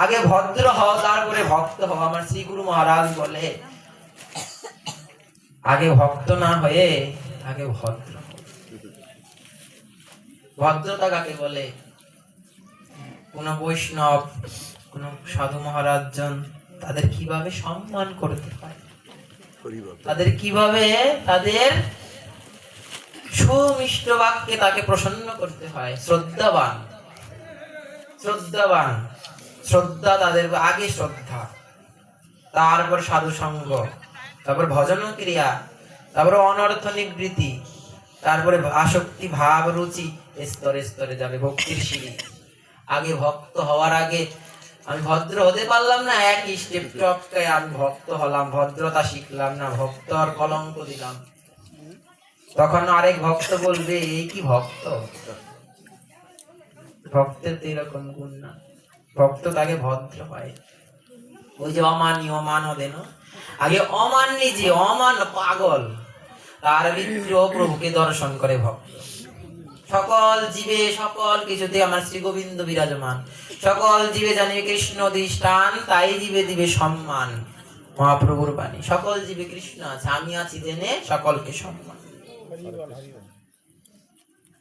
আগে ভদ্র হও, তারপরে ভক্ত হও। আমার শ্রী গুরু মহারাজ বলে, আগে ভক্ত না হয়ে আগে ভদ্র। ভদ্রতা কাকে বলে? কোন বৈষ্ণব, কোন সাধু মহারাজ জন, তাদের কিভাবে সম্মান করতে হয়, তাদের কিভাবে তাদের সুমিষ্ট বাক্যে তাকে প্রসন্ন করতে হয়। শ্রদ্ধাবান, শ্রদ্ধাবান, শ্রদ্ধা তাদের আগে, শ্রদ্ধা, তারপর সাধু সঙ্গ, তারপর ভজন ক্রিয়া, তারপর অনর্থ নিবৃত্তি, তারপরে আসক্তি ভাব রুচি, স্তরে স্তরে যাবে ভক্তির সিঁড়ি। আগে ভক্ত হওয়ার আগে আমি ভদ্র হতে পারলাম না, এক স্টেপ টপকায় আমি ভক্ত হলাম, ভদ্রতা শিখলাম না, ভক্তর কলঙ্ক দিলাম। তখন আরেক ভক্ত বলবে, এই কি ভক্ত? ভক্তের তো এরকম গুণ না। ভক্ত তাকে ভদ্র হয়। ওই যে অমানীয় মানদেন, আগে অমান্যী, যে অমান পাগল, তার ভিতরেও প্রভুকে দর্শন করে ভক্ত। সকল জীবে সকল কিছুতে আমার শ্রী গোবিন্দ বিরাজমান। সকল জীবে জানিবে কৃষ্ণ অধিষ্ঠান, তাই জীবে দিবে সম্মান। মহাপ্রভুর বাণী, সকল জীবে কৃষ্ণ আছে, আমি আছি জেনে সকলকে সম্মান।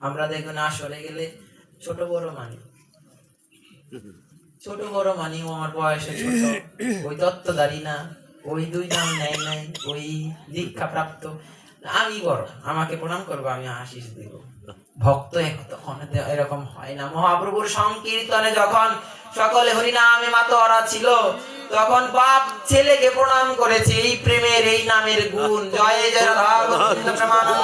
আমরা দেখবেন আসরে গেলে ছোট বড় মানি, ছোট বড় মানি, ও আমার বয়সে ছোট, ওই তত্ত্বদারি না, ওই দুই নাম নেয় নাই, ওই দীক্ষা প্রাপ্ত, আমি বড়, আমাকে প্রণাম করবো, আমি আশিস দিব। ভক্ত এরকম হয় না। মহাপ্রভুর সংকীর্তনে যখন সকলে হরিনামে মাতোয়ারা ছিল, তখন বাপ ছেলেকে প্রণাম করেছে। এই প্রেমের, এই নামের গুণ। জয় জয় রাধা গোবিন্দ প্রেমানন্দ।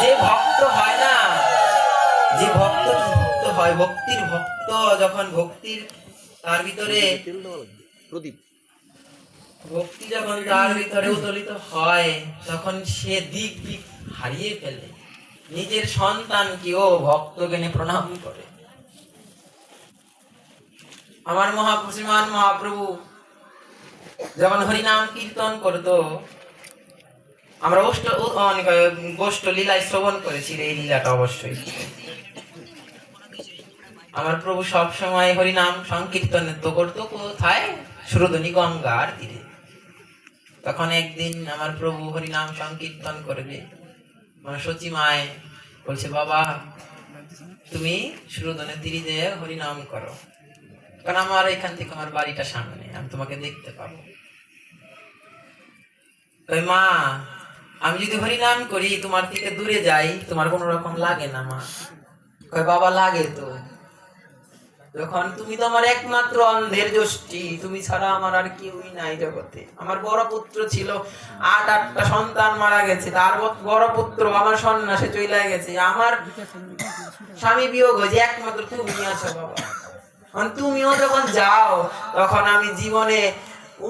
যে ভক্ত হয় না, যে ভক্ত ভক্ত হয়, ভক্তির ভক্ত, যখন ভক্তির তার ভিতরে ভক্তি যখন তার ভিতরে উদলিত হয়, তখন সে দিক দিক হারিয়ে ফেলে, নিজের সন্তানকেও ভক্ত জ্ঞানে প্রণাম করে। আমার মহাপ্রসিমান মহাপ্রভু যখন হরিনাম কীর্তন করতো, আমরা গোষ্ঠ লীলায় শ্রবণ করেছি, এই লীলাটা অবশ্যই। আমার প্রভু সব সময় হরিনাম সংকীর্তন তো করতো কোথায়? সুরধনী গঙ্গার তীরে। তখন একদিন আমার প্রভু হরিনাম সংকীর্তন করবে, আমার সচিমায় বলছে, বাবা তুমি সুরধনের তীরে যেয়ে হরিনাম করো, কারণ আমার এখান থেকে আমার বাড়িটা সামনে, আমি তোমাকে দেখতে পাবো। তাই মা, আমি যদি হরিনাম করি তোমার থেকে দূরে যাই, তোমার কোনো রকম লাগে না মা? কয় বাবা লাগে তো, যখন তুমি তো আমার একমাত্র অন্ধের যষ্টি, তুমি ছাড়া আমার আর কেউই নাই জগতে। আমার বড় পুত্র ছিল, 8টা সন্তান মারা গেছে, তার বড় পুত্র আমার সন্ন্যাসে চলে গেছে, আমার স্বামী বিয়োগ হয়েছে, একমাত্র তুমি আছো বাবা। তুমিও যখন যাও, তখন আমি জীবনে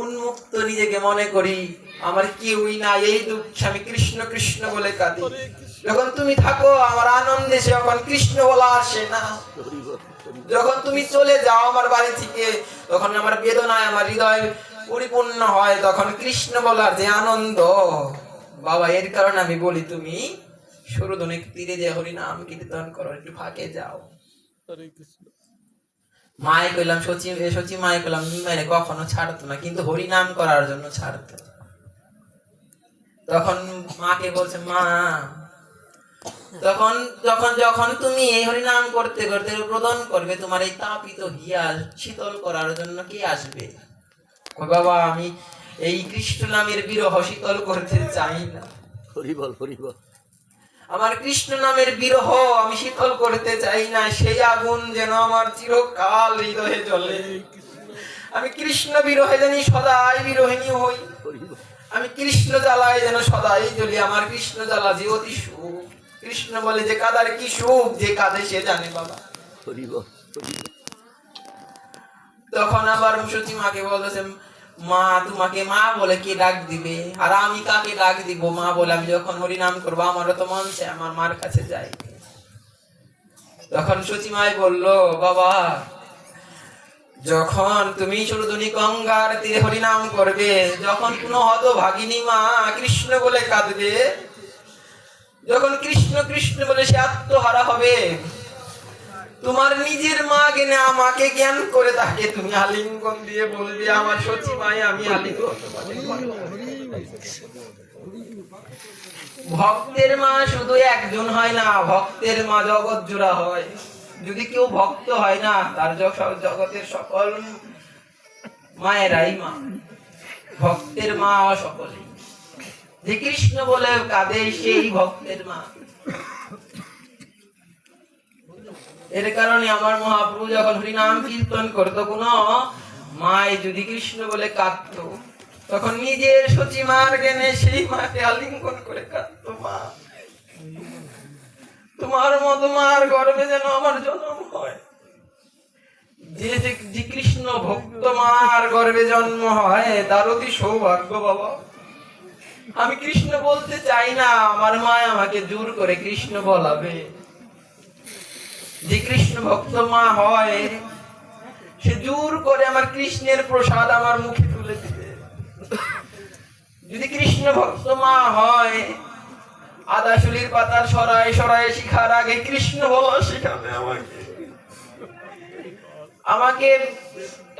উন্মুক্ত নিজেকে মনে করি, আমার কেউই না, এই দুঃখে আমি কৃষ্ণ কৃষ্ণ বলে কাঁদি। যখন তুমি থাকো আমার আনন্দে যখন কৃষ্ণ বলা আসে না, যখন তুমি চলে যাও আমার বাড়ি থেকে, তখন আমার বেদনায় আমার হৃদয় পরিপূর্ণ হয়, তখন কৃষ্ণ বলার যে আনন্দ বাবা, এর কারণে আমি বলি তুমি সুরধনের তীরে যে হরিনাম কীর্তন করো, একটু ফাঁকে যাও। মায়ে কইলাম, সচি মায়ে কইলাম, নিমাইরে কখনো ছাড়তো না, কিন্তু হরিনাম করার জন্য ছাড়তো। তখন মাকে বলছে, মা তখন যখন যখন তুমি এই হরিনাম করতে করতে প্রদান করবে, তোমার এই তাপিত হিয়া শীতল করার জন্য কে আসবে? ও বাবা, আমি এই কৃষ্ণ নামের বিরহ শীতল করতে চাই না। হরিবল হরিবল। আমার কৃষ্ণ নামের বিরহ আমি শীতল করতে চাই না, সেই আগুন যেন আমার চিরকাল হৃদয়ে জ্বলে। আমি কৃষ্ণ বিরহে জানি সদাই বিরহিনী হই, আমি কৃষ্ণ জ্বালায় যেন সদাই জ্বলি। আমার কৃষ্ণ জ্বালা যে অতি সুখ, কৃষ্ণ বলে যে কাদার কি সুখ, যে কাঁদে সে জানে বাবা। তখন আবার সচি মাকে বলতেছে, মা তোমাকে মা বলে কে ডাক দিবে, আর আমি কাকে ডাক দিব মা বলে? আমি যখন হরিনাম করবো আমারও তো মন চায় আমার মার কাছে যাই। তখন সচিমাই বলল, বাবা যখন তুমি সুরধনী গঙ্গার তীরে হরিনাম করবে, যখন কোন হতভাগিনী মা কৃষ্ণ বলে কাঁদবে, যখন কৃষ্ণ কৃষ্ণ বলে সে আত্মহারা হবে, তোমার নিজের মা জ্ঞানে আমাকে জ্ঞান করে তাকে তুমি আলিঙ্গন দিয়ে বলবে, আমার সচিমাই আমি আলিঙ্গন। ভক্তের মা শুধু একজন হয় না, ভক্তের মা জগৎ জোড়া হয়। যদি কেউ ভক্ত হয় না, তার জগতের সকল মায়েরাই মা। ভক্তের মা সকলেই, যে কৃষ্ণ বলে কাঁদে সেই ভক্তের মা। এর কারণে আমার মহাপ্রভু যখন হরিনাম কীর্তন করতো, কোন মায় যদি কৃষ্ণ বলে কাঁদতো, তখন নিজের সচিমার জ্ঞানে সেই মাকে আলিঙ্গন করে কাঁদতো, মা তোমার মতো মার গর্ভে যেন আমার জন্ম হয়। যে কৃষ্ণ ভক্ত মার গর্ভে জন্ম হয়, তার অতি সৌভাগ্য বাবা। আমি কৃষ্ণ বলতে চাই না, আমার মা আমাকে জোর করে কৃষ্ণ বলাবে। যে কৃষ্ণ ভক্ত মা হয়, সে জোর করে আমার কৃষ্ণের প্রসাদ আমার মুখে তুলে দিবে। যদি কৃষ্ণ ভক্ত মা হয়, আদাশুলির পাতার সরায় সরায় শিখার আগে কৃষ্ণ বলা শিখাবে আমাকে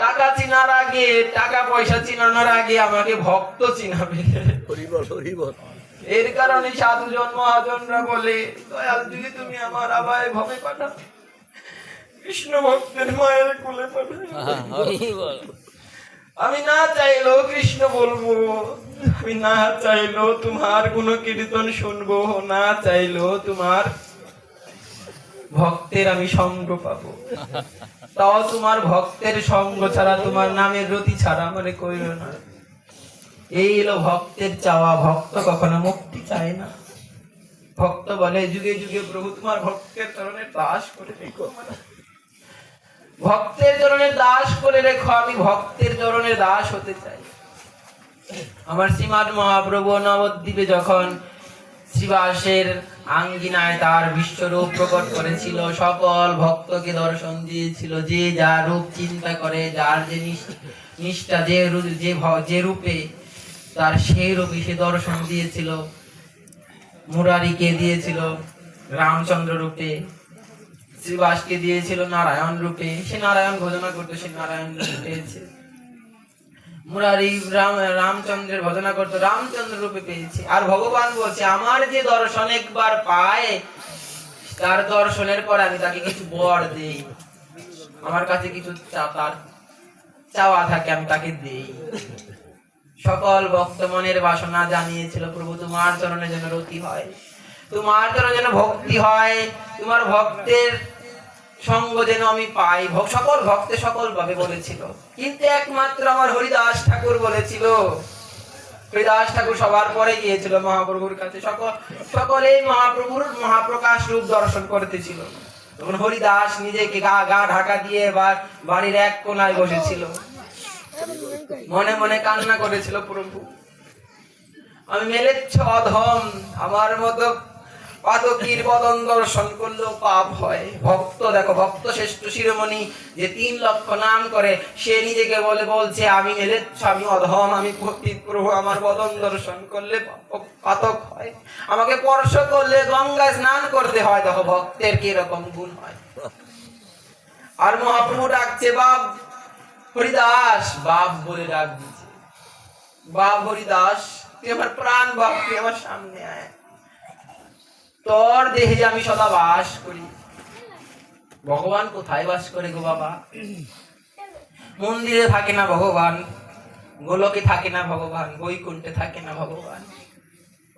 টাকা চিনার আগে, টাকা পয়সা চিনানোর আগে আমাকে ভক্ত চিনাবে। এর কারণে সাধুজন মহাজনরা বলে, দয়াল যদি তুমি আমার আবায় ভবে পাঠাও, কৃষ্ণ ভক্তের মায়ের কোলে পাঠাও। আমি না চাইলেও কৃষ্ণ বলবো, আমি না চাইলেও তোমার গুণ কীর্তন শুনবো, না চাইলেও তোমার ভক্তের আমি সঙ্গ পাবো। তাও তোমার ভক্তের সঙ্গ ছাড়া, তোমার নামের রতি ছাড়া আমারে কইরো না। এই হলো ভক্তের চাওয়া। ভক্ত কখনো মুক্তি চায় না, ভক্ত বলে, যুগে যুগে প্রভু তোমার ভক্তের চরণের দাস করে রেখো, ভক্তের চরণের দাস করে রেখো, আমি ভক্তের চরণের দাস হতে চাই। আমার শ্রীমান মহাপ্রভু নবদ্বীপে যখন শ্রীবাসের আঙ্গিনায় তার বিশ্বরূপ প্রকট করেছিল, সকল ভক্তকে দর্শন দিয়েছিল। যে যা রূপ চিন্তা করে, যার যে নিষ্ঠা, যে রূপে তার সেই রূপে সে দর্শন দিয়েছিল। মুরারিকে দিয়েছিল রামচন্দ্র রূপে, শ্রীবাসকে দিয়েছিল নারায়ণ রূপে, সে নারায়ণ ভজনা করতো, সে নারায়ণ রূপে পেয়েছে। মুরারি রামচন্দ্রের ভজনা করতো, রামচন্দ্র রূপে পেয়েছে। আর ভগবান বলছে, আমার যে দর্শন একবার পায়, তার দর্শনের পর আমি তাকে কিছু বর দেই, আমার কাছে কিছু তার চাওয়া থাকে, আমি তাকে দেই। সকল ভক্ত মনের বাসনা জানিয়েছিল, প্রভু তোমার চরণে যেন রতি হয়, তোমার চরণে যেন ভক্তি হয়, তোমার ভক্তের সঙ্গ যেন আমি পাই। সকল ভক্তে সকল ভাবে বলেছিল, কিন্তু একমাত্র আমার হরিদাস ঠাকুর বলেছিল। হরিদাস ঠাকুর সবার পরে গিয়েছিল মহাপ্রভুর কাছে, সকলেই মহাপ্রভুর মহাপ্রকাশ রূপ দর্শন করতেছিল। তখন হরিদাস নিজেকে গা ঢাকা দিয়ে বাড়ির এক কোনায় বসেছিল, মনে মনে কান্না করেছিল, প্রভু আমি মেলেচ্ছ অধম, আমার মতো পাতকীর বদন দর্শন করলেও পাপ হয়। ভক্ত দেখো, ভক্ত শ্রেষ্ঠ শিরোমণি যে 3 লক্ষ নাম করে, সে নিজেকে বলছে আমি মেলেচ্ছ, আমি অধম, আমি পতিত, প্রভু আমার বদন দর্শন করলে পাতক হয়, আমাকে স্পর্শ করলে গঙ্গায় স্নান করতে হয়। দেখো ভক্তের কি রকম গুণ হয়। আর মহাপ্রভু ডাকছে, বাপ হরিদাস, বাপ বলে ডাক দিচ্ছে, বাপ হরিদাস, তুই আমার প্রাণ বাপ, তুই আমার সামনে আয়, তোর দেহে আমি সদা বাস করি। ভগবান কোথায় বাস করে গো বাবা? মন্দিরে থাকে না ভগবান, গোলকে থাকে না ভগবান, বৈকুণ্ঠে থাকে না ভগবান।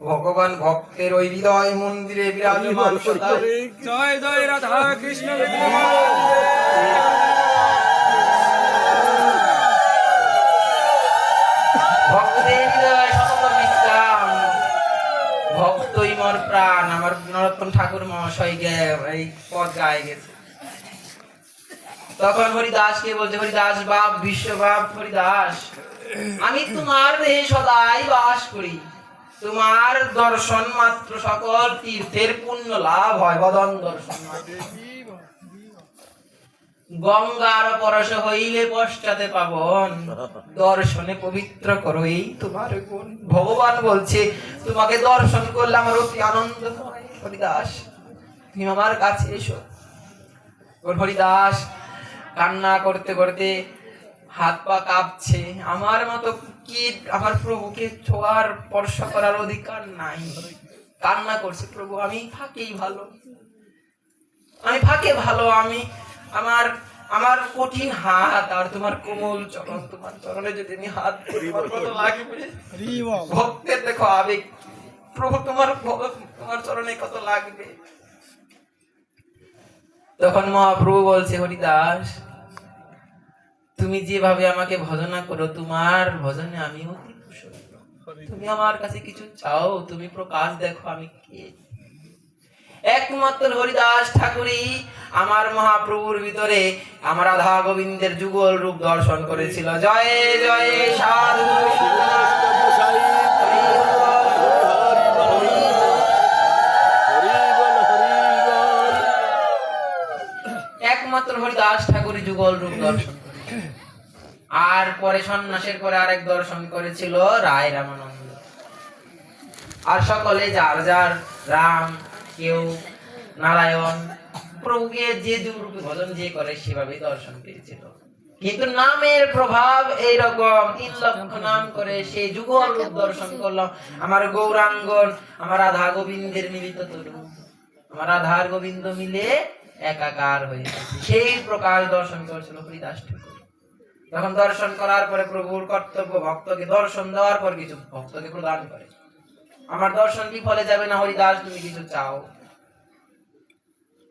ভগবান ভক্তের ওই হৃদয় মন্দিরে বিরাজমান সদা। জয় জয় রাধা কৃষ্ণ। ভক্তের হৃদয় সতত বিশ্রাম, ভক্তই মোর প্রাণ। আমার নরোত্তম ঠাকুর মহাশয় এই পদ গায়ে গেছে। তখন হরিদাসকে বলছে, হরিদাস বাপ, বিশ্ব বাপ হরিদাস, আমি তোমার দেহে সদাই বাস করি, তোমার দর্শন মাত্র সকল তীর্থের পুণ্য লাভ হয়, বদন দর্শন মাত্র। গঙ্গার পরশ হইলে পশ্চাতে পাবন, দর্শনে পবিত্র করো এই তোমার গুণ। ভগবান বলছে, তোমাকে দর্শন করলে আমার অতি আনন্দ হয়। হরিদাস তুমি আমার কাছে এসো। হরিদাস কান্না করতে করতে হাত পা কাঁপছে, আমার মতো কি আমার প্রভুকে ছোঁয়ার স্পর্শ করার অধিকার নাই। কান্না করছে, প্রভু আমি ফাঁকেই ভালো, আমি ফাঁকে ভালো, আমি আমার কঠিন হাত আর তোমার কোমল চরণ, তোমার চরণে যদি আমি হাত করি কত লাগবে। ভক্তের দেখো আবেগ, প্রভু তোমার চরণে কত লাগবে। তখন মহাপ্রভু বলছে, হরিদাস তুমি যেভাবে আমাকে ভজনা করো, তোমার ভজনে আমি অতি প্রসন্ন। তুমি আমার কাছে কিছু চাও, তুমি প্রকাশ দেখো আমি কে। একমাত্র হরিদাস ঠাকুরই আমার মহাপ্রভুর ভিতরে আমার রাধা গোবিন্দের যুগল রূপ দর্শন করেছিল। জয় জয় সাধু একমাত্র হরিদাস ঠাকুরই যুগল রূপ দর্শন করেছিল। আর পরে সন্ন্যাসের পরে আরেক দর্শন করেছিল রায় রামানন্দ। আর সকলে যার যার রাম, কেউ নারায়ণ, প্রভুকে যে রূপে ভজন যে করে সেভাবেই দর্শন পেয়েছিল। কিন্তু নামের প্রভাব এইরকম, 3 লক্ষ নাম করে সেই যুগল রূপ দর্শন করলো। আমার গৌরাঙ্গন, আমার রাধা গোবিন্দের মিলিত তরু, আমার রাধার গোবিন্দ মিলে একাকার হয়ে সেই প্রকার দর্শন করেছিল হরিদাস ঠাকুর। যখন দর্শন করার পরে প্রভুর কর্তব্য ভক্তকে দর্শন দেওয়ার পর কিছু ভক্তকে প্রদান করে। আমার দর্শন বিফলে যাবে না, হরিদাস তুমি কিছু চাও।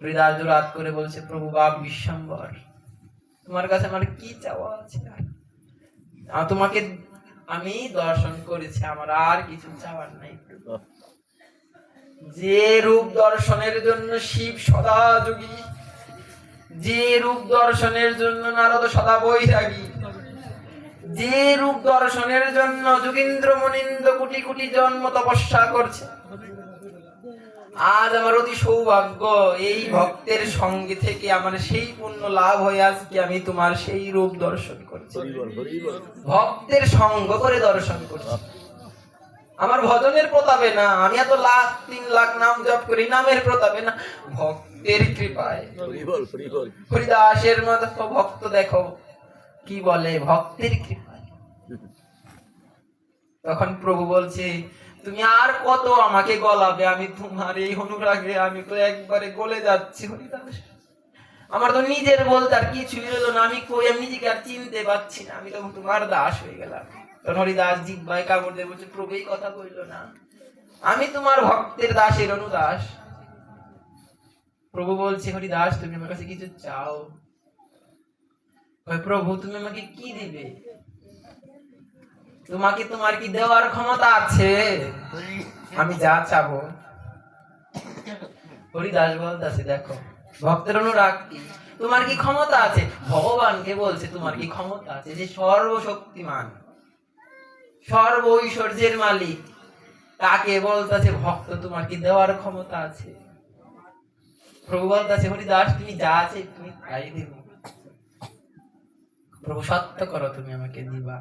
হরিদাস জোরাত করে বলছে, প্রভু বাপ বিশ্বম্বর, তোমার কাছে আমার কি চাওয়া আছে? তোমাকে আমি দর্শন করেছি, আমার আর কিছু চাওয়ার নাই। যে রূপ দর্শনের জন্য শিব সদা যোগী, যে রূপ দর্শনের জন্য নারদ সদা বৈরাগী, যে রূপ দর্শনের জন্য যোগীন্দ্র মুনীন্দ্র কোটি কোটি জন্ম তপস্যা করছে, আজ আমার অতি সৌভাগ্য এই ভক্তের সঙ্গে থেকে আমার সেই পুণ্য লাভ হয়ে আজকে আমি তোমার সেই রূপ দর্শন করছি, ভক্তের সঙ্গ করে দর্শন করছি। আমার ভজনের প্রতাপে না, আমি এত লাখ 3 লাখ নাম জপ করি নামের প্রতাপে না, ভক্তের কৃপায়। হরিদাসের মতো ভক্ত দেখো কি বলে, ভক্তের কৃপায়। তখন প্রভু বলছে তুমি আর কত আমাকে গলাবে, আমি তোমার এই অনুরাগে আমি তো একবারে গলে যাচ্ছি হরিদাস। আমার তো নিজের বলতে আর কিছুই হলো না, আমি কই আমি নিজেকে আর চিনতে পারছি না, আমি তো তোমার দাস হয়ে গেলাম। তখন হরিদাস জিহ্বায় কামড় দিয়ে বলছে প্রভু এই কথা কইলো না, আমি তোমার ভক্তের দাসের অনুদাস। প্রভু বলছে হরিদাস তুমি আমার কাছে কিছু চাও। প্রভু তুমি আমাকে কি দিবে, তোমাকে তোমার কি দেওয়ার ক্ষমতা আছে, আমি যা চাবো। হরিদাস বলতেছে দেখো ভক্তের অনুরাগ কি, তোমার কি ক্ষমতা আছে, ভগবানকে বলছে তোমার কি ক্ষমতা আছে, যে সর্বশক্তিমান সর্ব ঐশ্বর্যের মালিক, তাকে বলতেছে ভক্ত তোমার কি দেওয়ার ক্ষমতা আছে। প্রভু বলতেছে হরিদাস তুমি যা আছে তুমি তাই দিব। প্রভু সত্য করো তুমি আমাকে দিবা,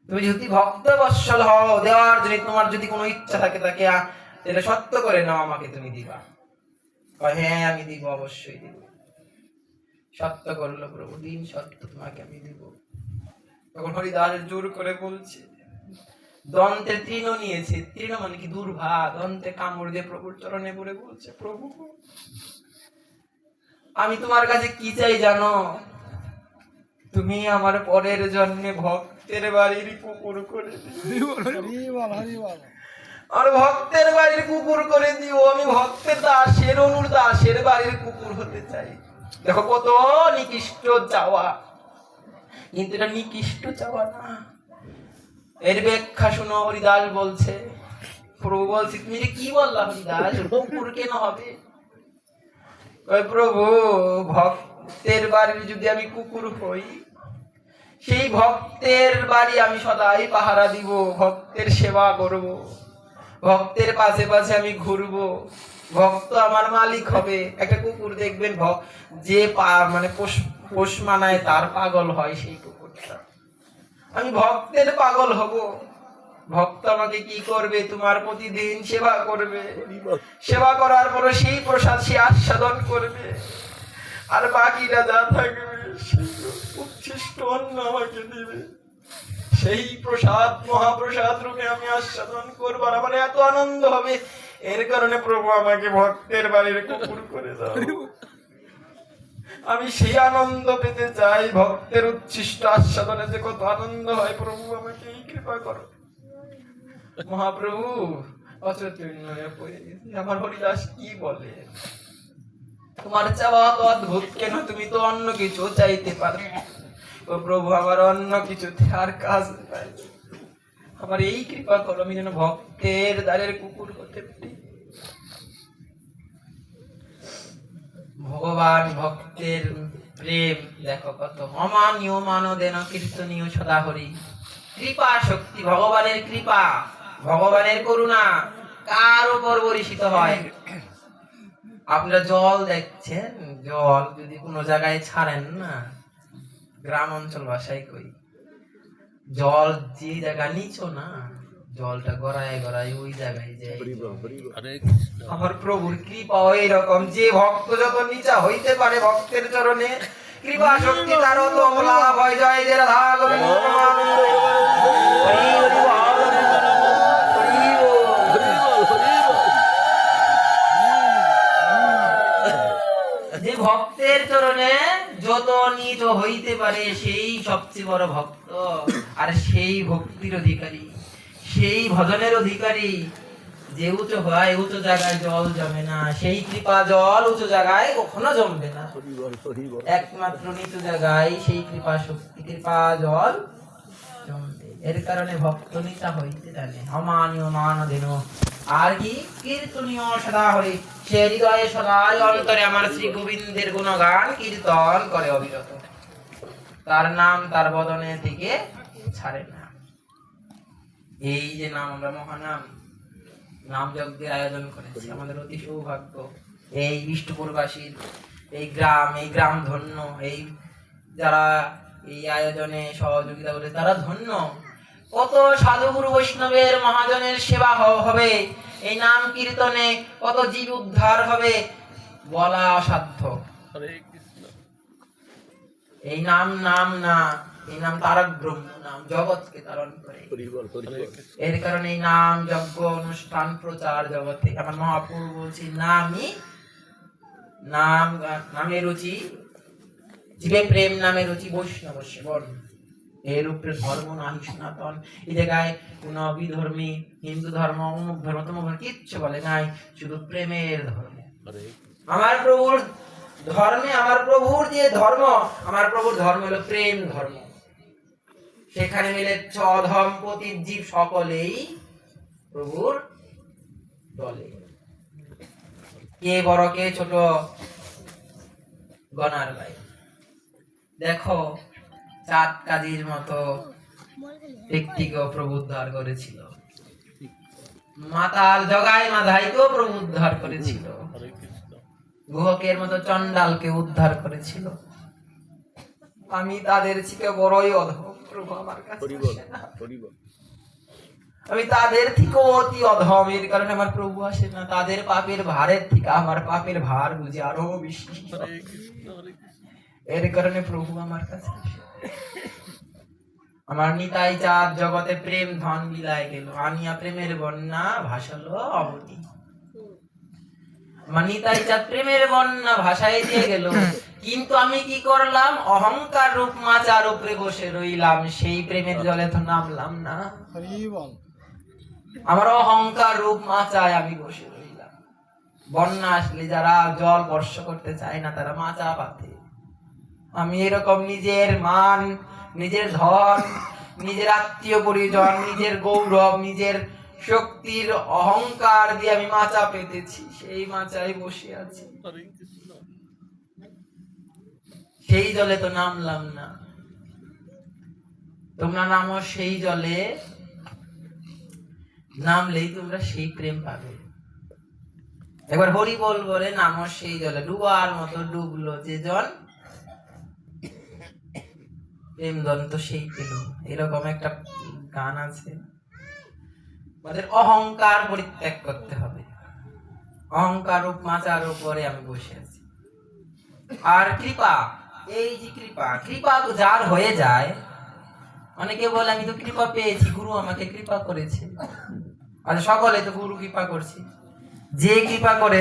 তুমি যদি ভক্ত বৎসল হও, দেওয়ার জন্য তোমার যদি কোনো ইচ্ছা থাকে তাকে এটা সত্য করে নাও, আমাকে তুমি দিবা। হ্যাঁ আমি দিব, অবশ্যই দিব। সত্য করলো প্রভু, দিন সত্য তোমাকে আমি দিব। তখন হরিদাস জোর করে বলছে, দন্তে তৃণ নিয়েছে, তৃণ মানে কি দুর্ভা, দন্তে কামড় দিয়ে প্রভুর চরণে পড়ে বলছে প্রভু আমি তোমার কাছে কি চাই জানো, তুমি আমার পরের জন্মে ভক্তের বাড়ির কুকুর করে দিও, আর ভক্তের বাড়ির কুকুর করে দিও, আমি ভক্তের দাসের অনুর দাসের বাড়ির কুকুর হতে চাই। দেখো কত নিকৃষ্ট চাওয়া, কিন্তু এটা নিকৃষ্ট চাওয়া না। এর ব্যাখ্যা শুনো, হরিদাস বলছে প্রভু বলছে তুমি কি বললা হরিদাস, কুকুর কেন হবে। প্রভু ভক্তের বাড়ির যদি আমি কুকুর হই, সেই ভক্তের বাড়ি আমি সদাই পাহারা দিব, ভক্তের সেবা করব, ভক্তের পাশে পাশে আমি ঘুরবো, ভক্ত আমার মালিক হবে। একটা কুকুর দেখবেন যে মানে পোষ মানায় তার পাগল হয় সেই কুকুরটা, আমি ভক্তের পাগল হব। ভক্ত আমাকে কি করবে, তোমার প্রতিদিন সেবা করবে, সেবা করার পর সেই প্রসাদ সে আস্বাদন করবে, আর বাকিটা যা থাকবে সেই উচ্ছিষ্ট অন্ন আমাকে দিবে, সেই প্রসাদ মহাপ্রসাদ রূপে আমি আস্বাদন করবো, আর আমার এত আনন্দ হবে। এর কারণে প্রভু আমাকে ভক্তের বাড়ির কুকুর করে দাও, আমি সেই আনন্দ পেতে চাই। ভক্তের উচ্ছিষ্ট আস্বাদনে যে কত আনন্দ হয়, প্রভু আমাকে এই কৃপা করো। মহাপ্রভু অচৈতন্য হয়ে পড়ে গেছে। আমার হরিদাস কি বলে, তোমার চাওয়া তো অদ্ভুত কেন, তুমি তো অন্য কিছু চাইতে পারো। ও প্রভু আমার অন্য কিছুতে আর কাজ নাই, আমার এই কৃপা করো, আমি যেন ভক্তের দ্বারের কুকুর হতে পারি। ভগবান ভক্তের প্রেম দেখো কত, অমানীয় মানদেন কীর্তনীয় সদা হরি। কৃপা শক্তি, ভগবানের কৃপা, ভগবানের করুণা কার উপর বর্ষিত হয়। আপনারা জল দেখছেন, জল যদি কোনো জায়গায় ছাড়েন না, গ্রাম অঞ্চল ভাষায় কই, জল যে জায়গা নিচো না, জলটা গড়ায় গড়ায় ওই জায়গায় যায়। আমার প্রভুর কৃপা এইরকম, যে ভক্ত যত নিচা হইতে পারে ভক্তের চরণে, কৃপা শক্তি তার তো লাভ হয়। জয় যে রাধা গোবিন্দ প্রেমানন্দ। যে ভক্তের চরণে যত নিচ হইতে পারে সেই সবচেয়ে বড় ভক্ত, আর সেই ভক্তির অধিকারী, সেই ভজনের অধিকারী। যে উঁচু হয় উঁচু জায়গায় জল জমে না, সেই কৃপা জল উঁচু জায়গায় কখনো জমবে না, একমাত্র নিচু জায়গায় সেই কৃপা শক্তি কৃপা জল জমবে। এর কারণে ভক্ত নিতা হইতে জানে অমানীয় মানধীন আর কি কীর্তনীয় সদা হরি সে হৃদয়ে সদাই অন্তরে আমার শ্রী গোবিন্দের গুণগান কীর্তন করে অবিরত তার নাম তার বদনের দিকে ছাড়ে না। এই যে নাম আমরা মহানাম নাম যজ্ঞের আয়োজন করেছি আমাদের অতি সৌভাগ্য। এই বিষ্ণুপুরবাসীর এই গ্রাম ধন্য, এই যারা এই আয়োজনে সহযোগিতা করে তারা ধন্য। কত সাধুগুরু বৈষ্ণবের মহাজনের সেবা হবে এই নাম কীর্তনে, কত জীব উদ্ধার হবে বলা অসাধ্য। এই নাম না, এই নাম তারক ব্রহ্ম নাম, জগৎকে তারণ করে। এর কারণে এই নাম যজ্ঞ অনুষ্ঠান প্রচার জগতে। আমার মহাপ্রভু বলছি নামে রুচি জীবে প্রেম নামে রুচি বৈষ্ণব সেবন এর উপরে ধর্ম নাহি সনাতন। এই জায়গায় কোন বিধর্মী হিন্দু ধর্ম অমুক ধর্ম তমুক ধর্ম কিচ্ছু বলে নাই, শুধু প্রেমের ধর্ম। আমার প্রভুর ধর্মে, আমার প্রভুর যে ধর্ম, আমার প্রভুর ধর্ম হলো প্রেম ধর্ম। সেখানে মিলে অধম পতিত জীব সকলেই প্রভুর দলে। কে বড় কে ছোট গনার ভাই। দেখো চাঁদ কাজীর মতো ব্যক্তিকেও প্রভু উদ্ধার করেছিল, মাতাল জগাই মাধাইকেও প্রভু উদ্ধার করেছিল, গুহকের মতো চন্ডালকে উদ্ধার করেছিল। আমি তাদের থেকে বড়ই অধম, প্রভু আমার কাছে আসে না। আমি তাদের থেকে অতি অধম, এর কারণে আমার প্রভু আসে না। তাদের পাপের ভারের থেকে আমার পাপের ভার বুঝে আরো বেশি, এর কারণে প্রভু আমার কাছে আসে। আমার নিতাই চাঁদ জগতে প্রেম ধন বিলায় গেল, আনিয়া প্রেমের বন্যা ভাসালো অবনী। আমার নিতাই চাঁদ প্রেমের বন্যা ভাসাই দিয়ে গেল, কিন্তু আমি কি করলাম? অহংকার রূপ মাচার উপরে বসে রইলাম, সেই প্রেমের জলে তো নামলাম না। আমার অহংকার রূপ মাচায় আমি বসে রইলাম। বন্যা আসলে যারা জল বর্ষ করতে চায় না তারা মাচা পাতে। আমি এরকম নিজের মান, নিজের ধন, নিজের আত্মীয় পরিজন, নিজের গৌরব, নিজের শক্তির অহংকার দিয়ে আমি মাচা পেতেছি, সেই মাচায় বসে আছি। সেই জলে তো নামলাম না। তোমরা নামো সেই জলে, নামলেই তোমরা সেই প্রেম পাবে। একবার হরি বল বলে নামো সেই জলে, ডুবার মতো ডুবলো যে জন প্রেম দন্ত সেই পেল। এরকম একটা গান আছে। আমাদের অহংকার পরিত্যাগ করতে হবে। অহংকার রূপ মাচার উপরে আমি বসে আছি। আর কৃপা, এই যে কৃপা যার হয়ে যায়, অনেকে বলে আমি তো কৃপা পেয়েছি, গুরু আমাকে কৃপা করেছে। আর সকলে তো গুরু কৃপা করছে। যে কৃপা করে